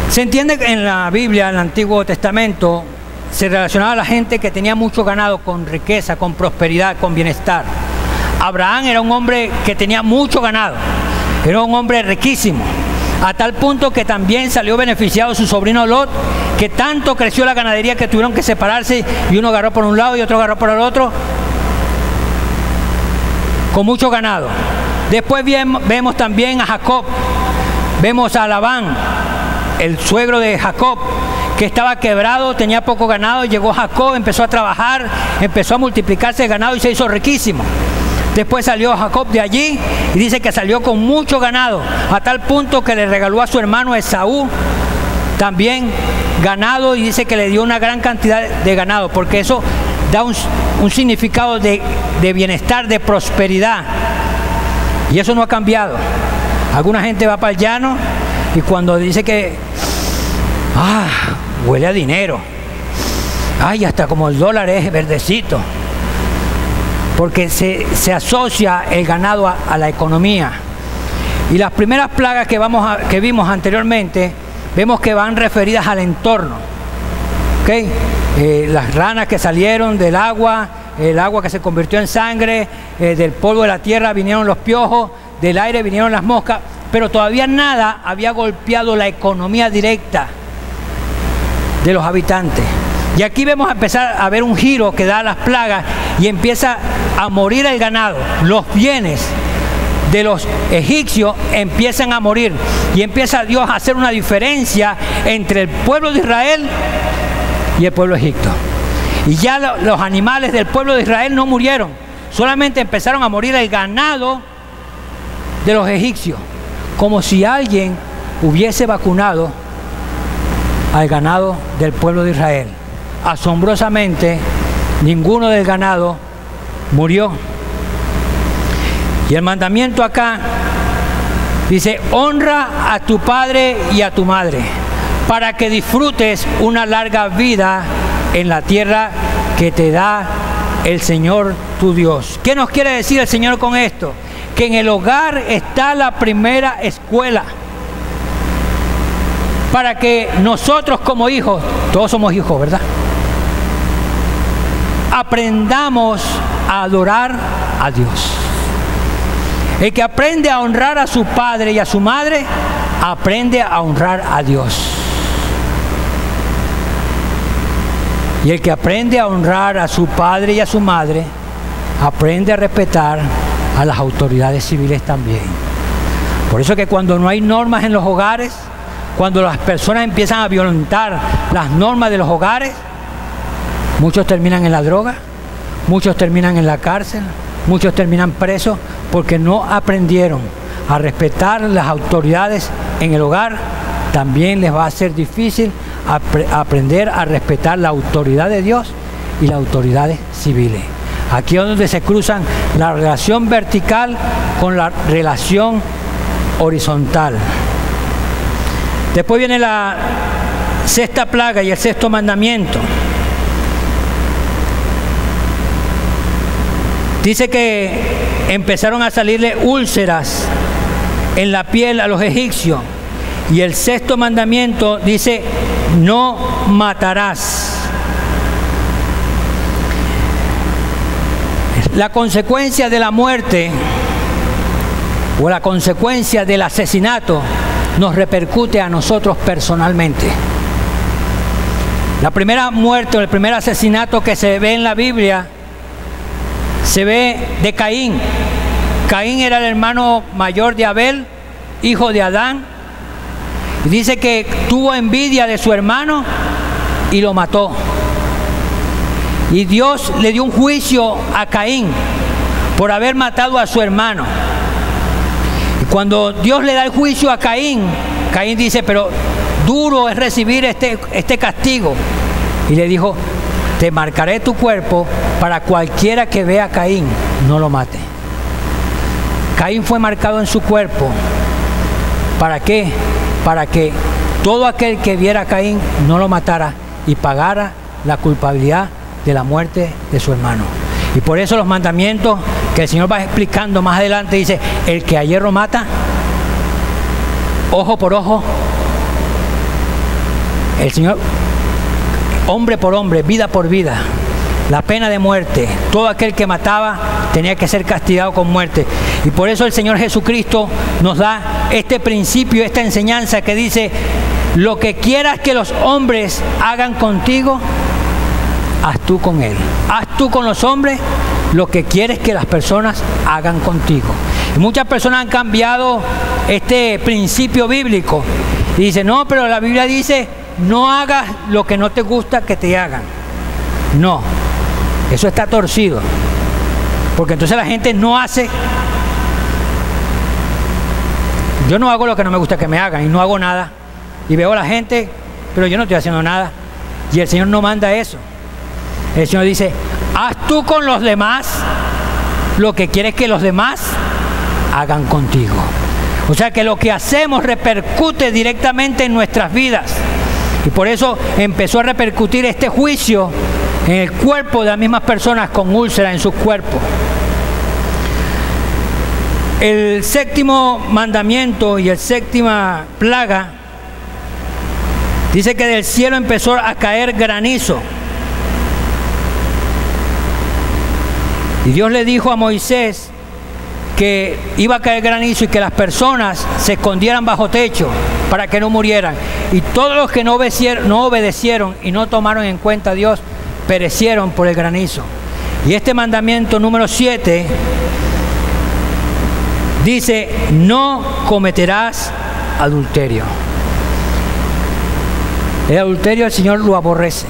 Se entiende que en la Biblia, en el Antiguo Testamento, se relacionaba a la gente que tenía mucho ganado con riqueza, con prosperidad, con bienestar. Abraham era un hombre que tenía mucho ganado, era un hombre riquísimo. A tal punto que también salió beneficiado su sobrino Lot, que tanto creció la ganadería que tuvieron que separarse y uno agarró por un lado y otro agarró por el otro, con mucho ganado. Después vemos también a Jacob, vemos a Labán, el suegro de Jacob, que estaba quebrado, tenía poco ganado, llegó Jacob, empezó a trabajar, empezó a multiplicarse el ganado y se hizo riquísimo. Después salió Jacob de allí y dice que salió con mucho ganado, a tal punto que le regaló a su hermano Esaú también ganado y dice que le dio una gran cantidad de ganado, porque eso da un significado de bienestar, de prosperidad. Y eso no ha cambiado. Alguna gente va para el llano y cuando dice que huele a dinero, hasta como el dólar es verdecito, porque se asocia el ganado a la economía. Y las primeras plagas que vimos anteriormente, vemos que van referidas al entorno. ¿Okay? Las ranas que salieron del agua, el agua que se convirtió en sangre, del polvo de la tierra vinieron los piojos, del aire vinieron las moscas, pero todavía nada había golpeado la economía directa de los habitantes. Y aquí vemos a empezar a ver un giro que da las plagas y empieza a morir el ganado. Los bienes de los egipcios empiezan a morir y empieza Dios a hacer una diferencia entre el pueblo de Israel y el pueblo de Egipto. Y ya los animales del pueblo de Israel no murieron, solamente empezaron a morir el ganado de los egipcios, como si alguien hubiese vacunado al ganado del pueblo de Israel. Asombrosamente, ninguno del ganado murió. Y el mandamiento acá dice: honra a tu padre y a tu madre, para que disfrutes una larga vida en la tierra que te da el Señor tu Dios. ¿Qué nos quiere decir el Señor con esto? Que en el hogar está la primera escuela, para que nosotros como hijos, todos somos hijos, ¿verdad?, aprendamos a adorar a Dios. El que aprende a honrar a su padre y a su madre, aprende a honrar a Dios. Y el que aprende a honrar a su padre y a su madre, aprende a respetar a las autoridades civiles también. Por eso que cuando no hay normas en los hogares, cuando las personas empiezan a violentar las normas de los hogares, muchos terminan en la droga, muchos terminan en la cárcel, muchos terminan presos porque no aprendieron a respetar las autoridades en el hogar. También les va a ser difícil aprender a respetar la autoridad de Dios y las autoridades civiles. Aquí es donde se cruzan la relación vertical con la relación horizontal. Después viene la sexta plaga y el sexto mandamiento. Dice que empezaron a salirle úlceras en la piel a los egipcios. Y el sexto mandamiento dice, no matarás. La consecuencia de la muerte o la consecuencia del asesinato nos repercute a nosotros personalmente. La primera muerte o el primer asesinato que se ve en la Biblia se ve de Caín. Caín era el hermano mayor de Abel, hijo de Adán. Y dice que tuvo envidia de su hermano y lo mató. Y Dios le dio un juicio a Caín por haber matado a su hermano. Y cuando Dios le da el juicio a Caín, Caín dice, pero duro es recibir este castigo. Y le dijo, te marcaré tu cuerpo para cualquiera que vea a Caín, no lo mate. Caín fue marcado en su cuerpo. ¿Para qué? Para que todo aquel que viera a Caín no lo matara y pagara la culpabilidad de la muerte de su hermano. Y por eso los mandamientos que el Señor va explicando más adelante dice, el que a hierro mata, ojo por ojo. El Señor, hombre por hombre, vida por vida. La pena de muerte, todo aquel que mataba tenía que ser castigado con muerte. Y por eso el Señor Jesucristo nos da este principio, esta enseñanza que dice, lo que quieras que los hombres hagan contigo, haz tú con él. Haz tú con los hombres lo que quieres que las personas hagan contigo. Y muchas personas han cambiado este principio bíblico y dicen, no, pero la Biblia dice, no hagas lo que no te gusta que te hagan. No, eso está torcido, porque entonces la gente no hace. Yo no hago lo que no me gusta que me hagan y no hago nada. Y veo a la gente, pero yo no estoy haciendo nada. Y el Señor no manda eso. El Señor dice, haz tú con los demás lo que quieres que los demás hagan contigo. O sea que lo que hacemos repercute directamente en nuestras vidas. Y por eso empezó a repercutir este juicio en el cuerpo de las mismas personas con úlceras en sus cuerpos. El séptimo mandamiento y el séptima plaga dice que del cielo empezó a caer granizo. Y Dios le dijo a Moisés que iba a caer granizo y que las personas se escondieran bajo techo para que no murieran. Y todos los que no obedecieron y no tomaron en cuenta a Dios, perecieron por el granizo. Y este mandamiento número 7 dice, no cometerás adulterio. El adulterio el Señor lo aborrece,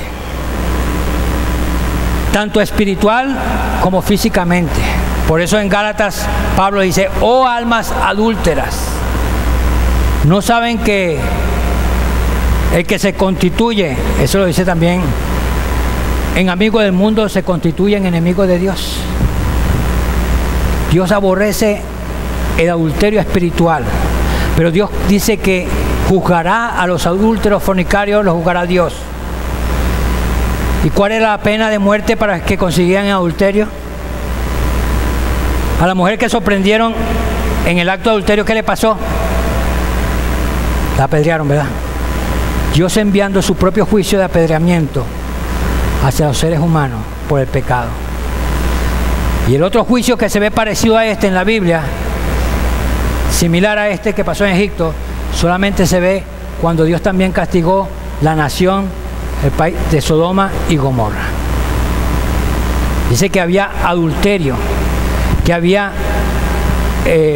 tanto espiritual como físicamente. Por eso en Gálatas Pablo dice, oh almas adúlteras, ¿no saben que el que se constituye, eso lo dice también, en amigo del mundo se constituye en enemigo de Dios? Dios aborrece el adulterio espiritual, pero Dios dice que juzgará a los adúlteros fornicarios, los juzgará Dios. ¿Y cuál era la pena de muerte para que consiguieran adulterio? A la mujer que sorprendieron en el acto de adulterio, ¿qué le pasó? La apedrearon, ¿verdad? Dios enviando su propio juicio de apedreamiento hacia los seres humanos por el pecado. Y el otro juicio que se ve parecido a este en la Biblia, similar a este que pasó en Egipto, solamente se ve cuando Dios también castigó la nación, el país de Sodoma y Gomorra. Dice que había adulterio, que había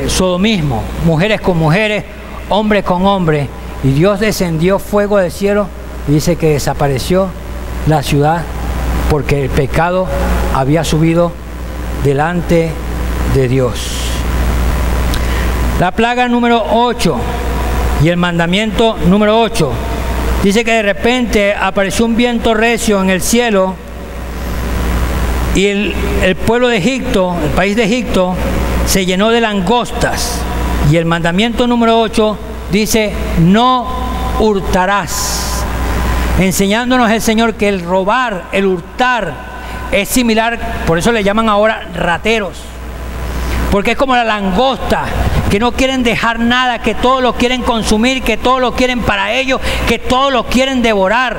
sodomismo, mujeres con mujeres, hombres con hombres, y Dios descendió fuego del cielo y dice que desapareció la ciudad porque el pecado había subido delante de Dios. La plaga número 8 y el mandamiento número 8 dice que de repente apareció un viento recio en el cielo y el pueblo de Egipto, el país de Egipto, se llenó de langostas. Y el mandamiento número 8 dice: no hurtarás, enseñándonos el Señor que el robar, el hurtar es similar, por eso le llaman ahora rateros, porque es como la langosta, que no quieren dejar nada, que todo lo quieren consumir, que todo lo quieren para ellos, que todo lo quieren devorar.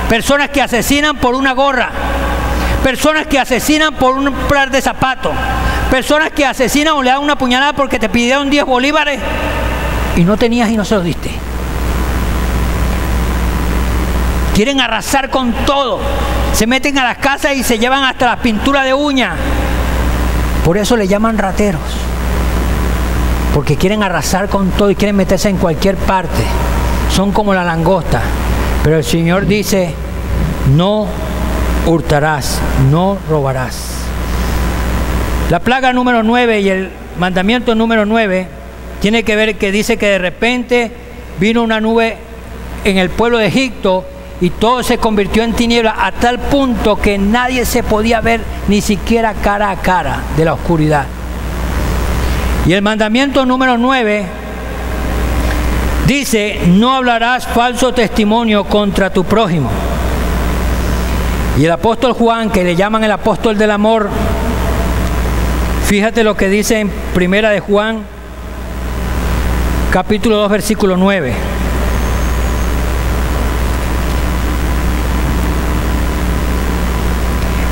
Personas que asesinan por una gorra, personas que asesinan por un par de zapatos, personas que asesinan o le dan una puñalada porque te pidieron 10 bolívares y no tenías y no se los diste. Quieren arrasar con todo, se meten a las casas y se llevan hasta las pinturas de uñas. Por eso le llaman rateros, porque quieren arrasar con todo y quieren meterse en cualquier parte. Son como la langosta. Pero el Señor dice: no hurtarás, no robarás. La plaga número 9 y el mandamiento número 9 tiene que ver que dice que de repente vino una nube en el pueblo de Egipto y todo se convirtió en tinieblas, a tal punto que nadie se podía ver ni siquiera cara a cara de la oscuridad. Y el mandamiento número 9 dice: no hablarás falso testimonio contra tu prójimo. Y el apóstol Juan, que le llaman el apóstol del amor, fíjate lo que dice en Primera de Juan, capítulo 2, versículo 9.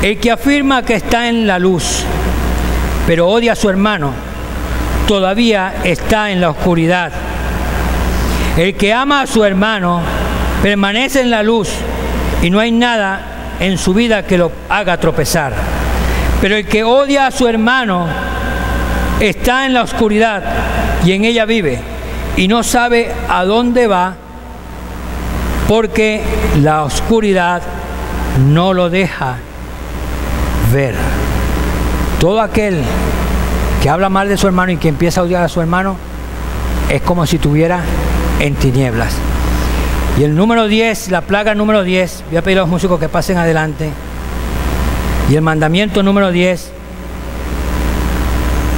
El que afirma que está en la luz, pero odia a su hermano, todavía está en la oscuridad. El que ama a su hermano permanece en la luz y no hay nada en su vida que lo haga tropezar. Pero el que odia a su hermano está en la oscuridad y en ella vive y no sabe a dónde va, porque la oscuridad no lo deja ver. Todo aquel que habla mal de su hermano y que empieza a odiar a su hermano es como si estuviera en tinieblas. Y el número 10, la plaga número 10, voy a pedir a los músicos que pasen adelante. Y el mandamiento número 10,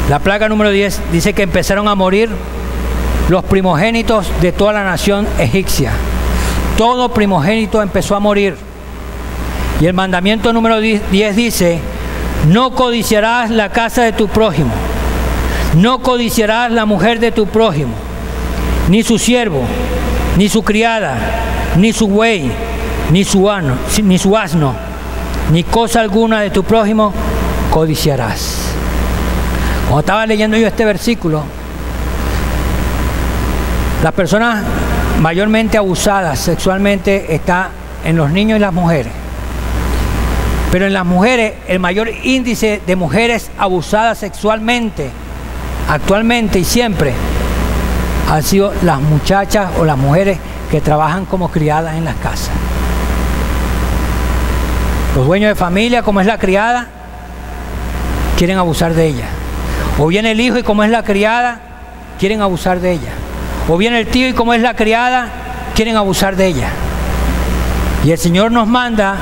la plaga número 10 dice que empezaron a morir los primogénitos de toda la nación egipcia. Todo primogénito empezó a morir. Y el mandamiento número 10 dice: no codiciarás la casa de tu prójimo, no codiciarás la mujer de tu prójimo, ni su siervo, ni su criada, ni su buey, ni su asno, ni cosa alguna de tu prójimo codiciarás. Cuando estaba leyendo yo este versículo, las personas mayormente abusadas sexualmente están en los niños y las mujeres. Pero en las mujeres, el mayor índice de mujeres abusadas sexualmente, actualmente y siempre, han sido las muchachas o las mujeres que trabajan como criadas en las casas. Los dueños de familia, como es la criada, quieren abusar de ella. O viene el hijo y como es la criada, quieren abusar de ella. O viene el tío y como es la criada, quieren abusar de ella. Y el Señor nos manda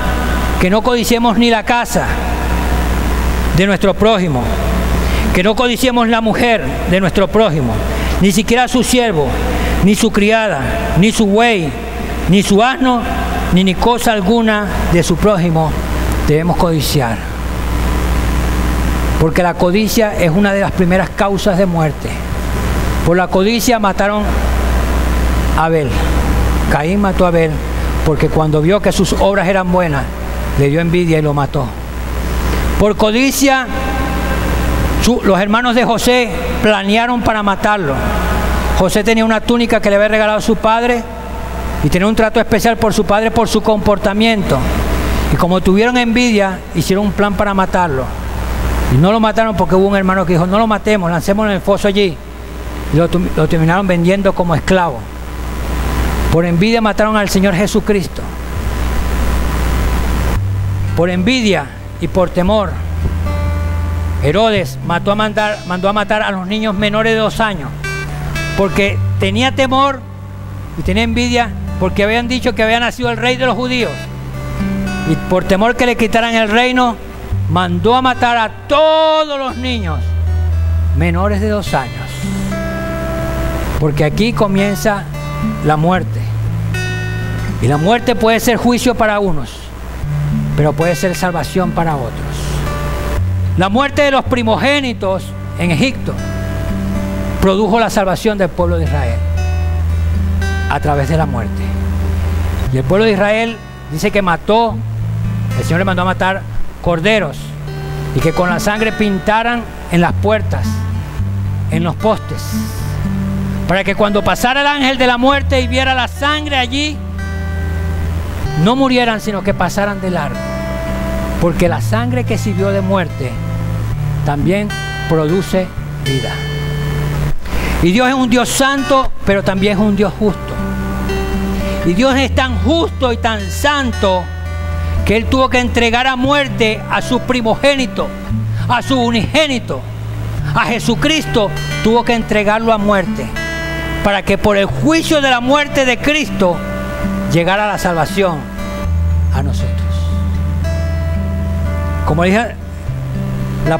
que no codiciemos ni la casa de nuestro prójimo, que no codiciemos la mujer de nuestro prójimo, ni siquiera su siervo, ni su criada, ni su buey, ni su asno, ni cosa alguna de su prójimo debemos codiciar. Porque la codicia es una de las primeras causas de muerte. Por la codicia mataron a Abel. Caín mató a Abel porque cuando vio que sus obras eran buenas, le dio envidia y lo mató. Por codicia, los hermanos de José planearon para matarlo. José tenía una túnica que le había regalado su padre y tenía un trato especial por su padre por su comportamiento. Y como tuvieron envidia, hicieron un plan para matarlo. Y no lo mataron porque hubo un hermano que dijo, no lo matemos, lancémoslo en el foso allí. Y lo terminaron vendiendo como esclavo. Por envidia mataron al Señor Jesucristo. Por envidia y por temor, Herodes mandó a matar a los niños menores de 2 años, porque tenía temor y tenía envidia, porque habían dicho que había nacido el rey de los judíos. Y por temor que le quitaran el reino, mandó a matar a todos los niños menores de 2 años. Porque aquí comienza la muerte. Y la muerte puede ser juicio para unos, pero puede ser salvación para otros. La muerte de los primogénitos en Egipto produjo la salvación del pueblo de Israel a través de la muerte. Y el pueblo de Israel dice que el Señor le mandó a matar corderos y que con la sangre pintaran en las puertas, en los postes, para que cuando pasara el ángel de la muerte y viera la sangre allí, no murieran, sino que pasaran de largo. Porque la sangre que sirvió de muerte también produce vida. Y Dios es un Dios santo, pero también es un Dios justo. Y Dios es tan justo y tan santo que Él tuvo que entregar a muerte a su primogénito, a su unigénito. A Jesucristo tuvo que entregarlo a muerte, para que por el juicio de la muerte de Cristo llegara la salvación a nosotros. Como dije, la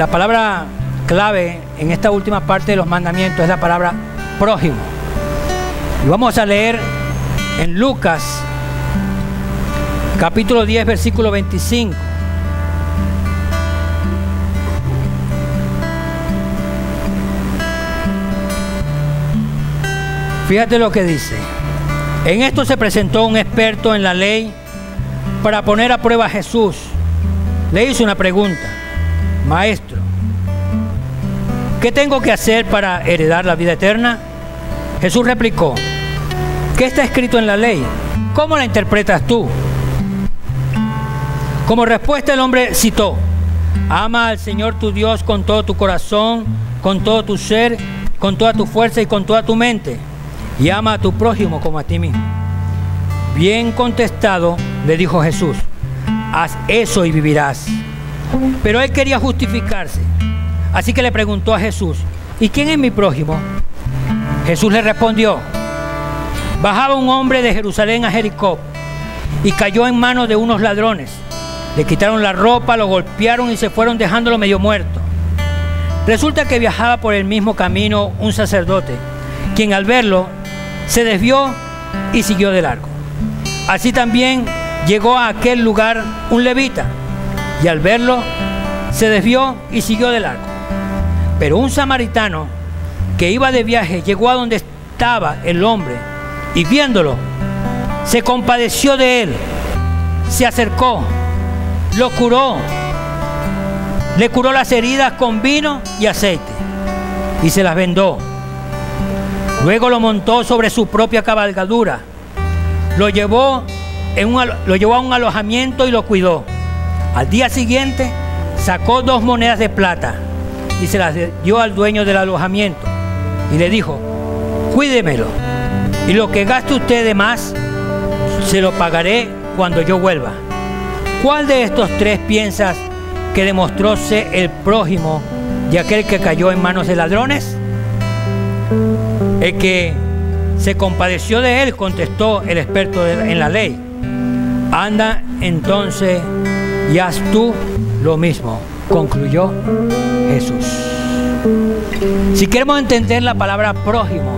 palabra clave en esta última parte de los mandamientos es la palabra prójimo. Y vamos a leer en Lucas, capítulo 10, versículo 25. Fíjate lo que dice. En esto se presentó un experto en la ley para poner a prueba a Jesús. Le hizo una pregunta: Maestro, ¿qué tengo que hacer para heredar la vida eterna? Jesús replicó: ¿qué está escrito en la ley? ¿Cómo la interpretas tú? Como respuesta el hombre citó: ama al Señor tu Dios con todo tu corazón, con todo tu ser, con toda tu fuerza y con toda tu mente, y ama a tu prójimo como a ti mismo. Bien contestado, le dijo Jesús, haz eso y vivirás. Pero él quería justificarse, así que le preguntó a Jesús: ¿y quién es mi prójimo? Jesús le respondió: bajaba un hombre de Jerusalén a Jericó y cayó en manos de unos ladrones. Le quitaron la ropa, lo golpearon y se fueron dejándolo medio muerto. Resulta que viajaba por el mismo camino un sacerdote, quien al verlo se desvió y siguió de largo. Así también llegó a aquel lugar un levita, y al verlo se desvió y siguió de largo. Pero un samaritano que iba de viaje llegó a donde estaba el hombre, y viéndolo se compadeció de él, se acercó, lo curó, le curó las heridas con vino y aceite y se las vendó. Luego lo montó sobre su propia cabalgadura, lo llevó a un alojamiento y lo cuidó. Al día siguiente sacó 2 monedas de plata y se las dio al dueño del alojamiento y le dijo: cuídemelo, y lo que gaste usted de más se lo pagaré cuando yo vuelva. ¿Cuál de estos 3 piensas que demostró ser el prójimo de aquel que cayó en manos de ladrones? El que se compadeció de él, contestó el experto en la ley. Anda entonces y haz tú lo mismo, concluyó Jesús. Si queremos entender la palabra prójimo,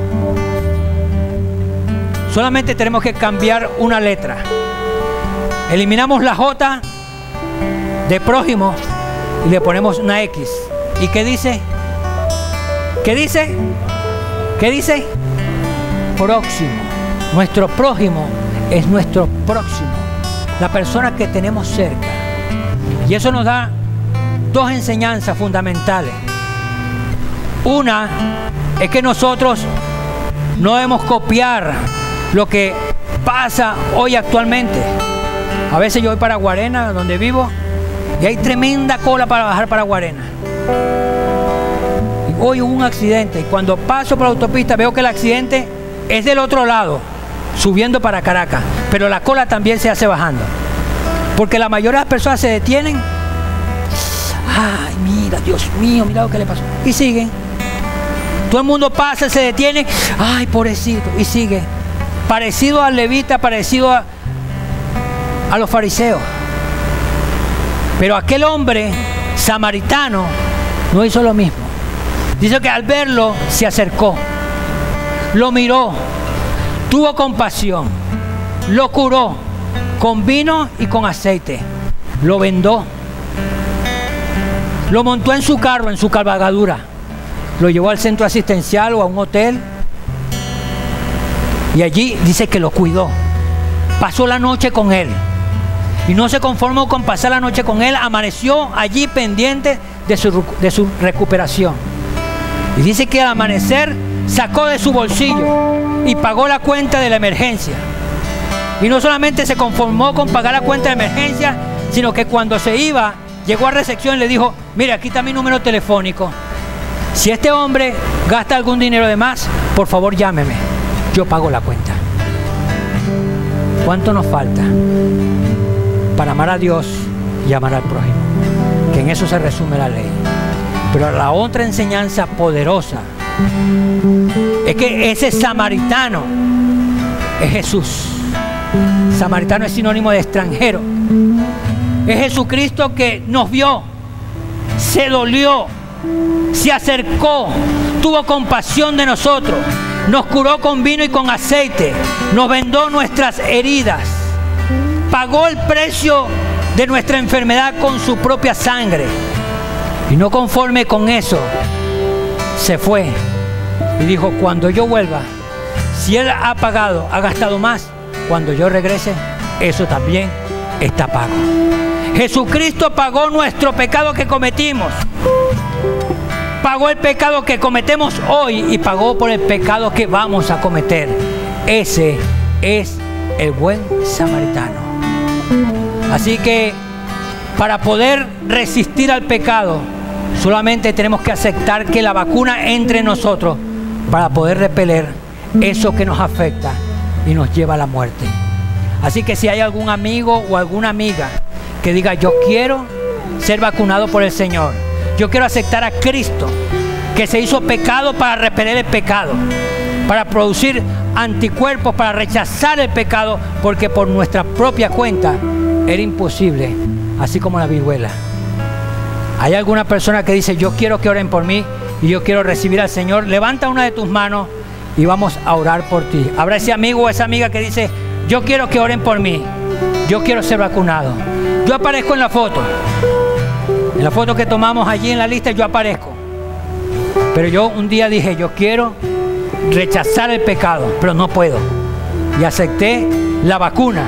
solamente tenemos que cambiar una letra. Eliminamos la J de prójimo y le ponemos una X. ¿Y qué dice? ¿Qué dice? ¿Qué dice? Próximo. Nuestro prójimo es nuestro próximo, la persona que tenemos cerca. Y eso nos da 2 enseñanzas fundamentales. Una es que nosotros no debemos copiar lo que pasa hoy actualmente. A veces yo voy para Guarena, donde vivo, Y hay tremenda cola para bajar para Guarena. Y hoy hubo un accidente. Y cuando paso por la autopista veo que el accidente es del otro lado, subiendo para Caracas. Pero la cola también se hace bajando. Porque la mayoría de las personas se detienen. Ay, mira, Dios mío, mira lo que le pasó. Y siguen. Todo el mundo pasa, se detiene. Ay, pobrecito. Y sigue. Parecido al levita, parecido a los fariseos. Pero aquel hombre samaritano no hizo lo mismo. Dice que al verlo se acercó, lo miró, tuvo compasión, lo curó con vino y con aceite, lo vendó, lo montó en su carro, en su cabalgadura, lo llevó al centro asistencial o a un hotel y allí dice que lo cuidó. Pasó la noche con él. Y no se conformó con pasar la noche con él, amaneció allí pendiente de su recuperación. Y dice que al amanecer sacó de su bolsillo y pagó la cuenta de la emergencia. Y no solamente se conformó con pagar la cuenta de emergencia, sino que cuando se iba, llegó a recepción y le dijo: mire, aquí está mi número telefónico. Si este hombre gasta algún dinero de más, por favor llámeme, yo pago la cuenta. ¿Cuánto nos falta para amar a Dios y amar al prójimo? Que en eso se resume la ley. Pero la otra enseñanza poderosa es que ese samaritano es Jesús. Samaritano es sinónimo de extranjero. Es Jesucristo que nos vio, se dolió, se acercó, tuvo compasión de nosotros, nos curó con vino y con aceite, nos vendó nuestras heridas, pagó el precio de nuestra enfermedad con su propia sangre. Y no conforme con eso, se fue y dijo: cuando yo vuelva, si Él ha pagado, ha gastado más, cuando yo regrese, eso también está pago. Jesucristo pagó nuestro pecado que cometimos, pagó el pecado que cometemos hoy y pagó por el pecado que vamos a cometer. Ese es el buen samaritano. Así que para poder resistir al pecado, solamente tenemos que aceptar que la vacuna entre en nosotros para poder repeler eso que nos afecta y nos lleva a la muerte. Así que si hay algún amigo o alguna amiga que diga: yo quiero ser vacunado por el Señor, yo quiero aceptar a Cristo, que se hizo pecado para repeler el pecado, para producir anticuerpos, para rechazar el pecado, porque por nuestra propia cuenta era imposible, así como la viruela. ¿Hay alguna persona que dice: yo quiero que oren por mí y yo quiero recibir al Señor? Levanta una de tus manos y vamos a orar por ti. Habrá ese amigo o esa amiga que dice: yo quiero que oren por mí, yo quiero ser vacunado. Yo aparezco en la foto que tomamos allí en la lista, yo aparezco. Pero yo un día dije: yo quiero rechazar el pecado, pero no puedo. Y acepté la vacuna,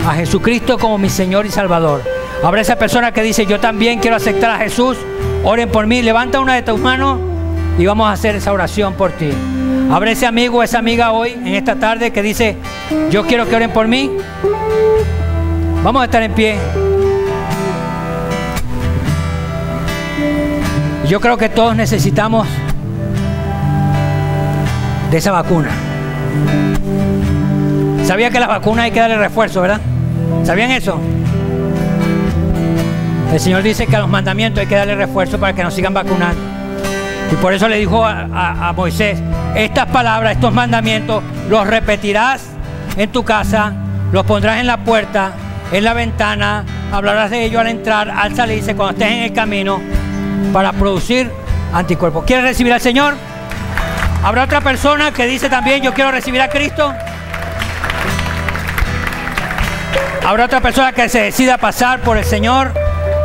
a Jesucristo como mi Señor y Salvador. Habrá esa persona que dice: yo también quiero aceptar a Jesús, oren por mí. Levanta una de tus manos y vamos a hacer esa oración por ti. Habrá ese amigo o esa amiga hoy, en esta tarde, que dice: yo quiero que oren por mí. Vamos a estar en pie. Yo creo que todos necesitamos de esa vacuna. ¿Sabía que las vacunas hay que darle refuerzo, verdad? ¿Sabían eso? El Señor dice que a los mandamientos hay que darle refuerzo para que nos sigan vacunando. Y por eso le dijo a Moisés: estas palabras, estos mandamientos, los repetirás en tu casa, los pondrás en la puerta, en la ventana, hablarás de ellos al entrar, al salirse, cuando estés en el camino, para producir anticuerpos. ¿Quieres recibir al Señor? ¿Habrá otra persona que dice también: yo quiero recibir a Cristo? ¿Habrá otra persona que se decida pasar por el Señor?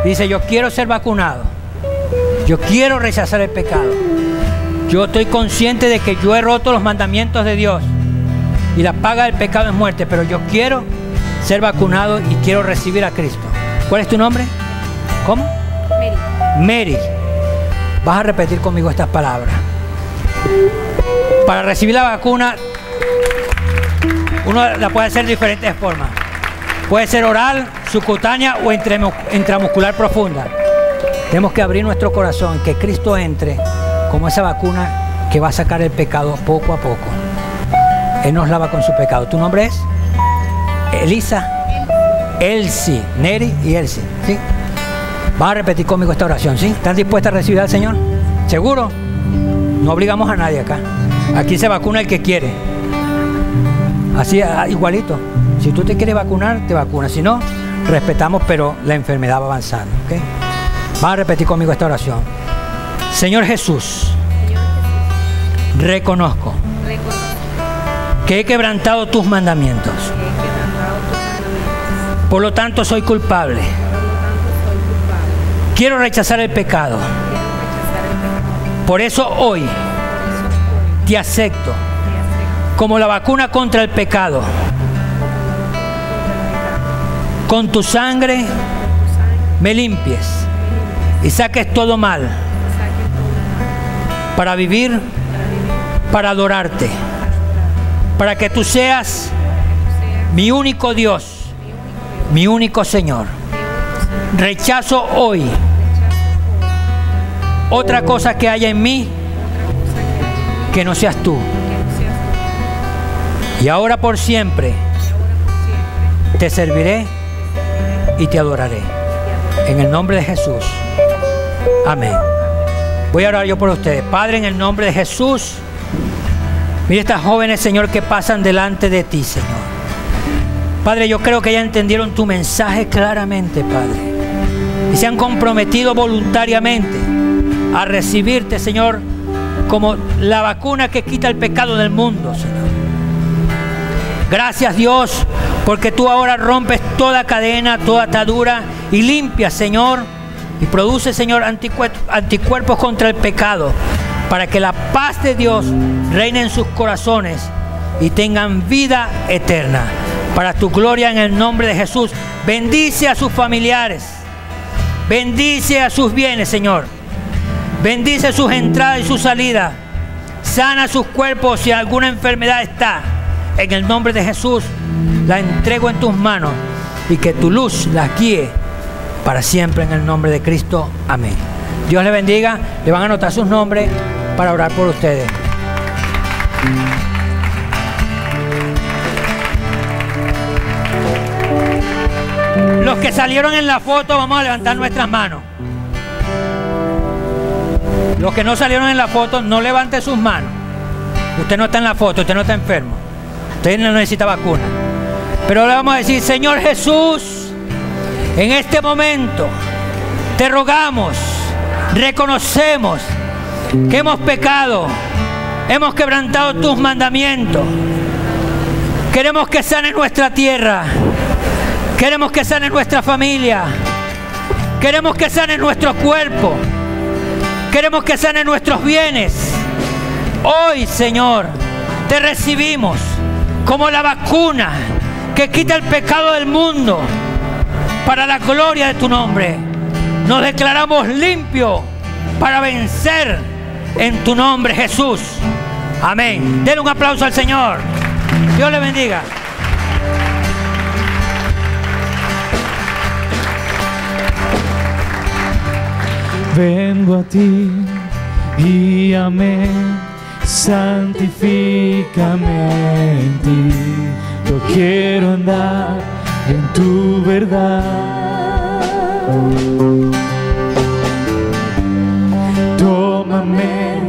Dice: yo quiero ser vacunado, yo quiero rechazar el pecado, yo estoy consciente de que yo he roto los mandamientos de Dios y la paga del pecado es muerte, pero yo quiero ser vacunado y quiero recibir a Cristo. ¿Cuál es tu nombre? ¿Cómo? Mary. Vas a repetir conmigo estas palabras. Para recibir la vacuna, uno la puede hacer de diferentes formas. Puede ser oral, subcutánea o intramuscular profunda. Tenemos que abrir nuestro corazón, que Cristo entre como esa vacuna que va a sacar el pecado poco a poco. Él nos lava con su pecado. ¿Tu nombre es? Elisa. Elsie. Neri y Elsie. ¿Sí? Vas a repetir conmigo esta oración, ¿sí? ¿Están dispuestas a recibir al Señor? ¿Seguro? No obligamos a nadie acá. Aquí se vacuna el que quiere. Así, igualito. Si tú te quieres vacunar, te vacunas. Si no, respetamos, pero la enfermedad va avanzando. ¿Okay? Vas a repetir conmigo esta oración. Señor Jesús, reconozco que he quebrantado tus mandamientos. Por lo tanto, soy culpable. Quiero rechazar el pecado. Por eso hoy te acepto como la vacuna contra el pecado. Con tu sangre me limpies y saques todo mal para vivir, para adorarte, para que tú seas mi único Dios, mi único Señor. Rechazo hoy otra cosa que haya en mí que no seas tú. Y ahora por siempre te serviré y te adoraré. En el nombre de Jesús. Amén. Voy a orar yo por ustedes. Padre, en el nombre de Jesús, mira estas jóvenes, Señor, que pasan delante de ti, Señor. Padre, yo creo que ya entendieron tu mensaje claramente, Padre. Y se han comprometido voluntariamente a recibirte, Señor, como la vacuna que quita el pecado del mundo, Señor. Gracias, Dios, porque tú ahora rompes toda cadena, toda atadura y limpias, Señor, y produces, Señor, anticuerpos contra el pecado, para que la paz de Dios reine en sus corazones y tengan vida eterna. Para tu gloria, en el nombre de Jesús, bendice a sus familiares, bendice a sus bienes, Señor, bendice sus entradas y sus salidas, sana sus cuerpos si alguna enfermedad está. En el nombre de Jesús, la entrego en tus manos y que tu luz la guíe para siempre en el nombre de Cristo. Amén. Dios le bendiga. Le van a anotar sus nombres para orar por ustedes. Los que salieron en la foto, vamos a levantar nuestras manos. Los que no salieron en la foto, no levanten sus manos. Usted no está en la foto, usted no está enfermo. Usted no necesita vacuna. Pero le vamos a decir: Señor Jesús, en este momento te rogamos, reconocemos que hemos pecado, hemos quebrantado tus mandamientos. Queremos que sane nuestra tierra, queremos que sane nuestra familia, queremos que sane nuestro cuerpo, queremos que sane nuestros bienes. Hoy, Señor, te recibimos como la vacuna que quita el pecado del mundo, para la gloria de tu nombre. Nos declaramos limpios para vencer en tu nombre, Jesús. Amén. Denle un aplauso al Señor. Dios le bendiga. Vengo a ti, guíame, santifícame en ti. Yo quiero andar en tu verdad. Tómame,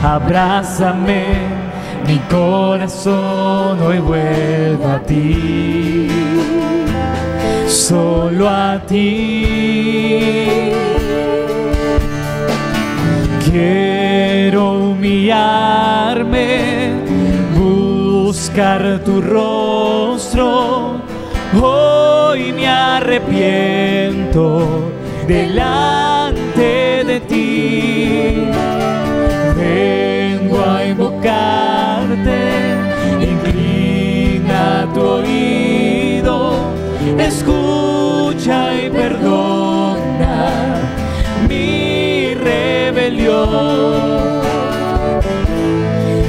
abrázame, mi corazón hoy vuelve a ti, solo a ti. Quiero humillarme, buscar tu rostro. Hoy me arrepiento delante de ti. Vengo a invocarte, inclina tu oído, escucha y perdona mi rebelión.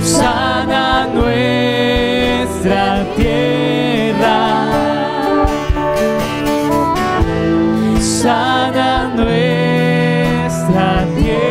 Sana nuestra tierra, sana nuestra tierra.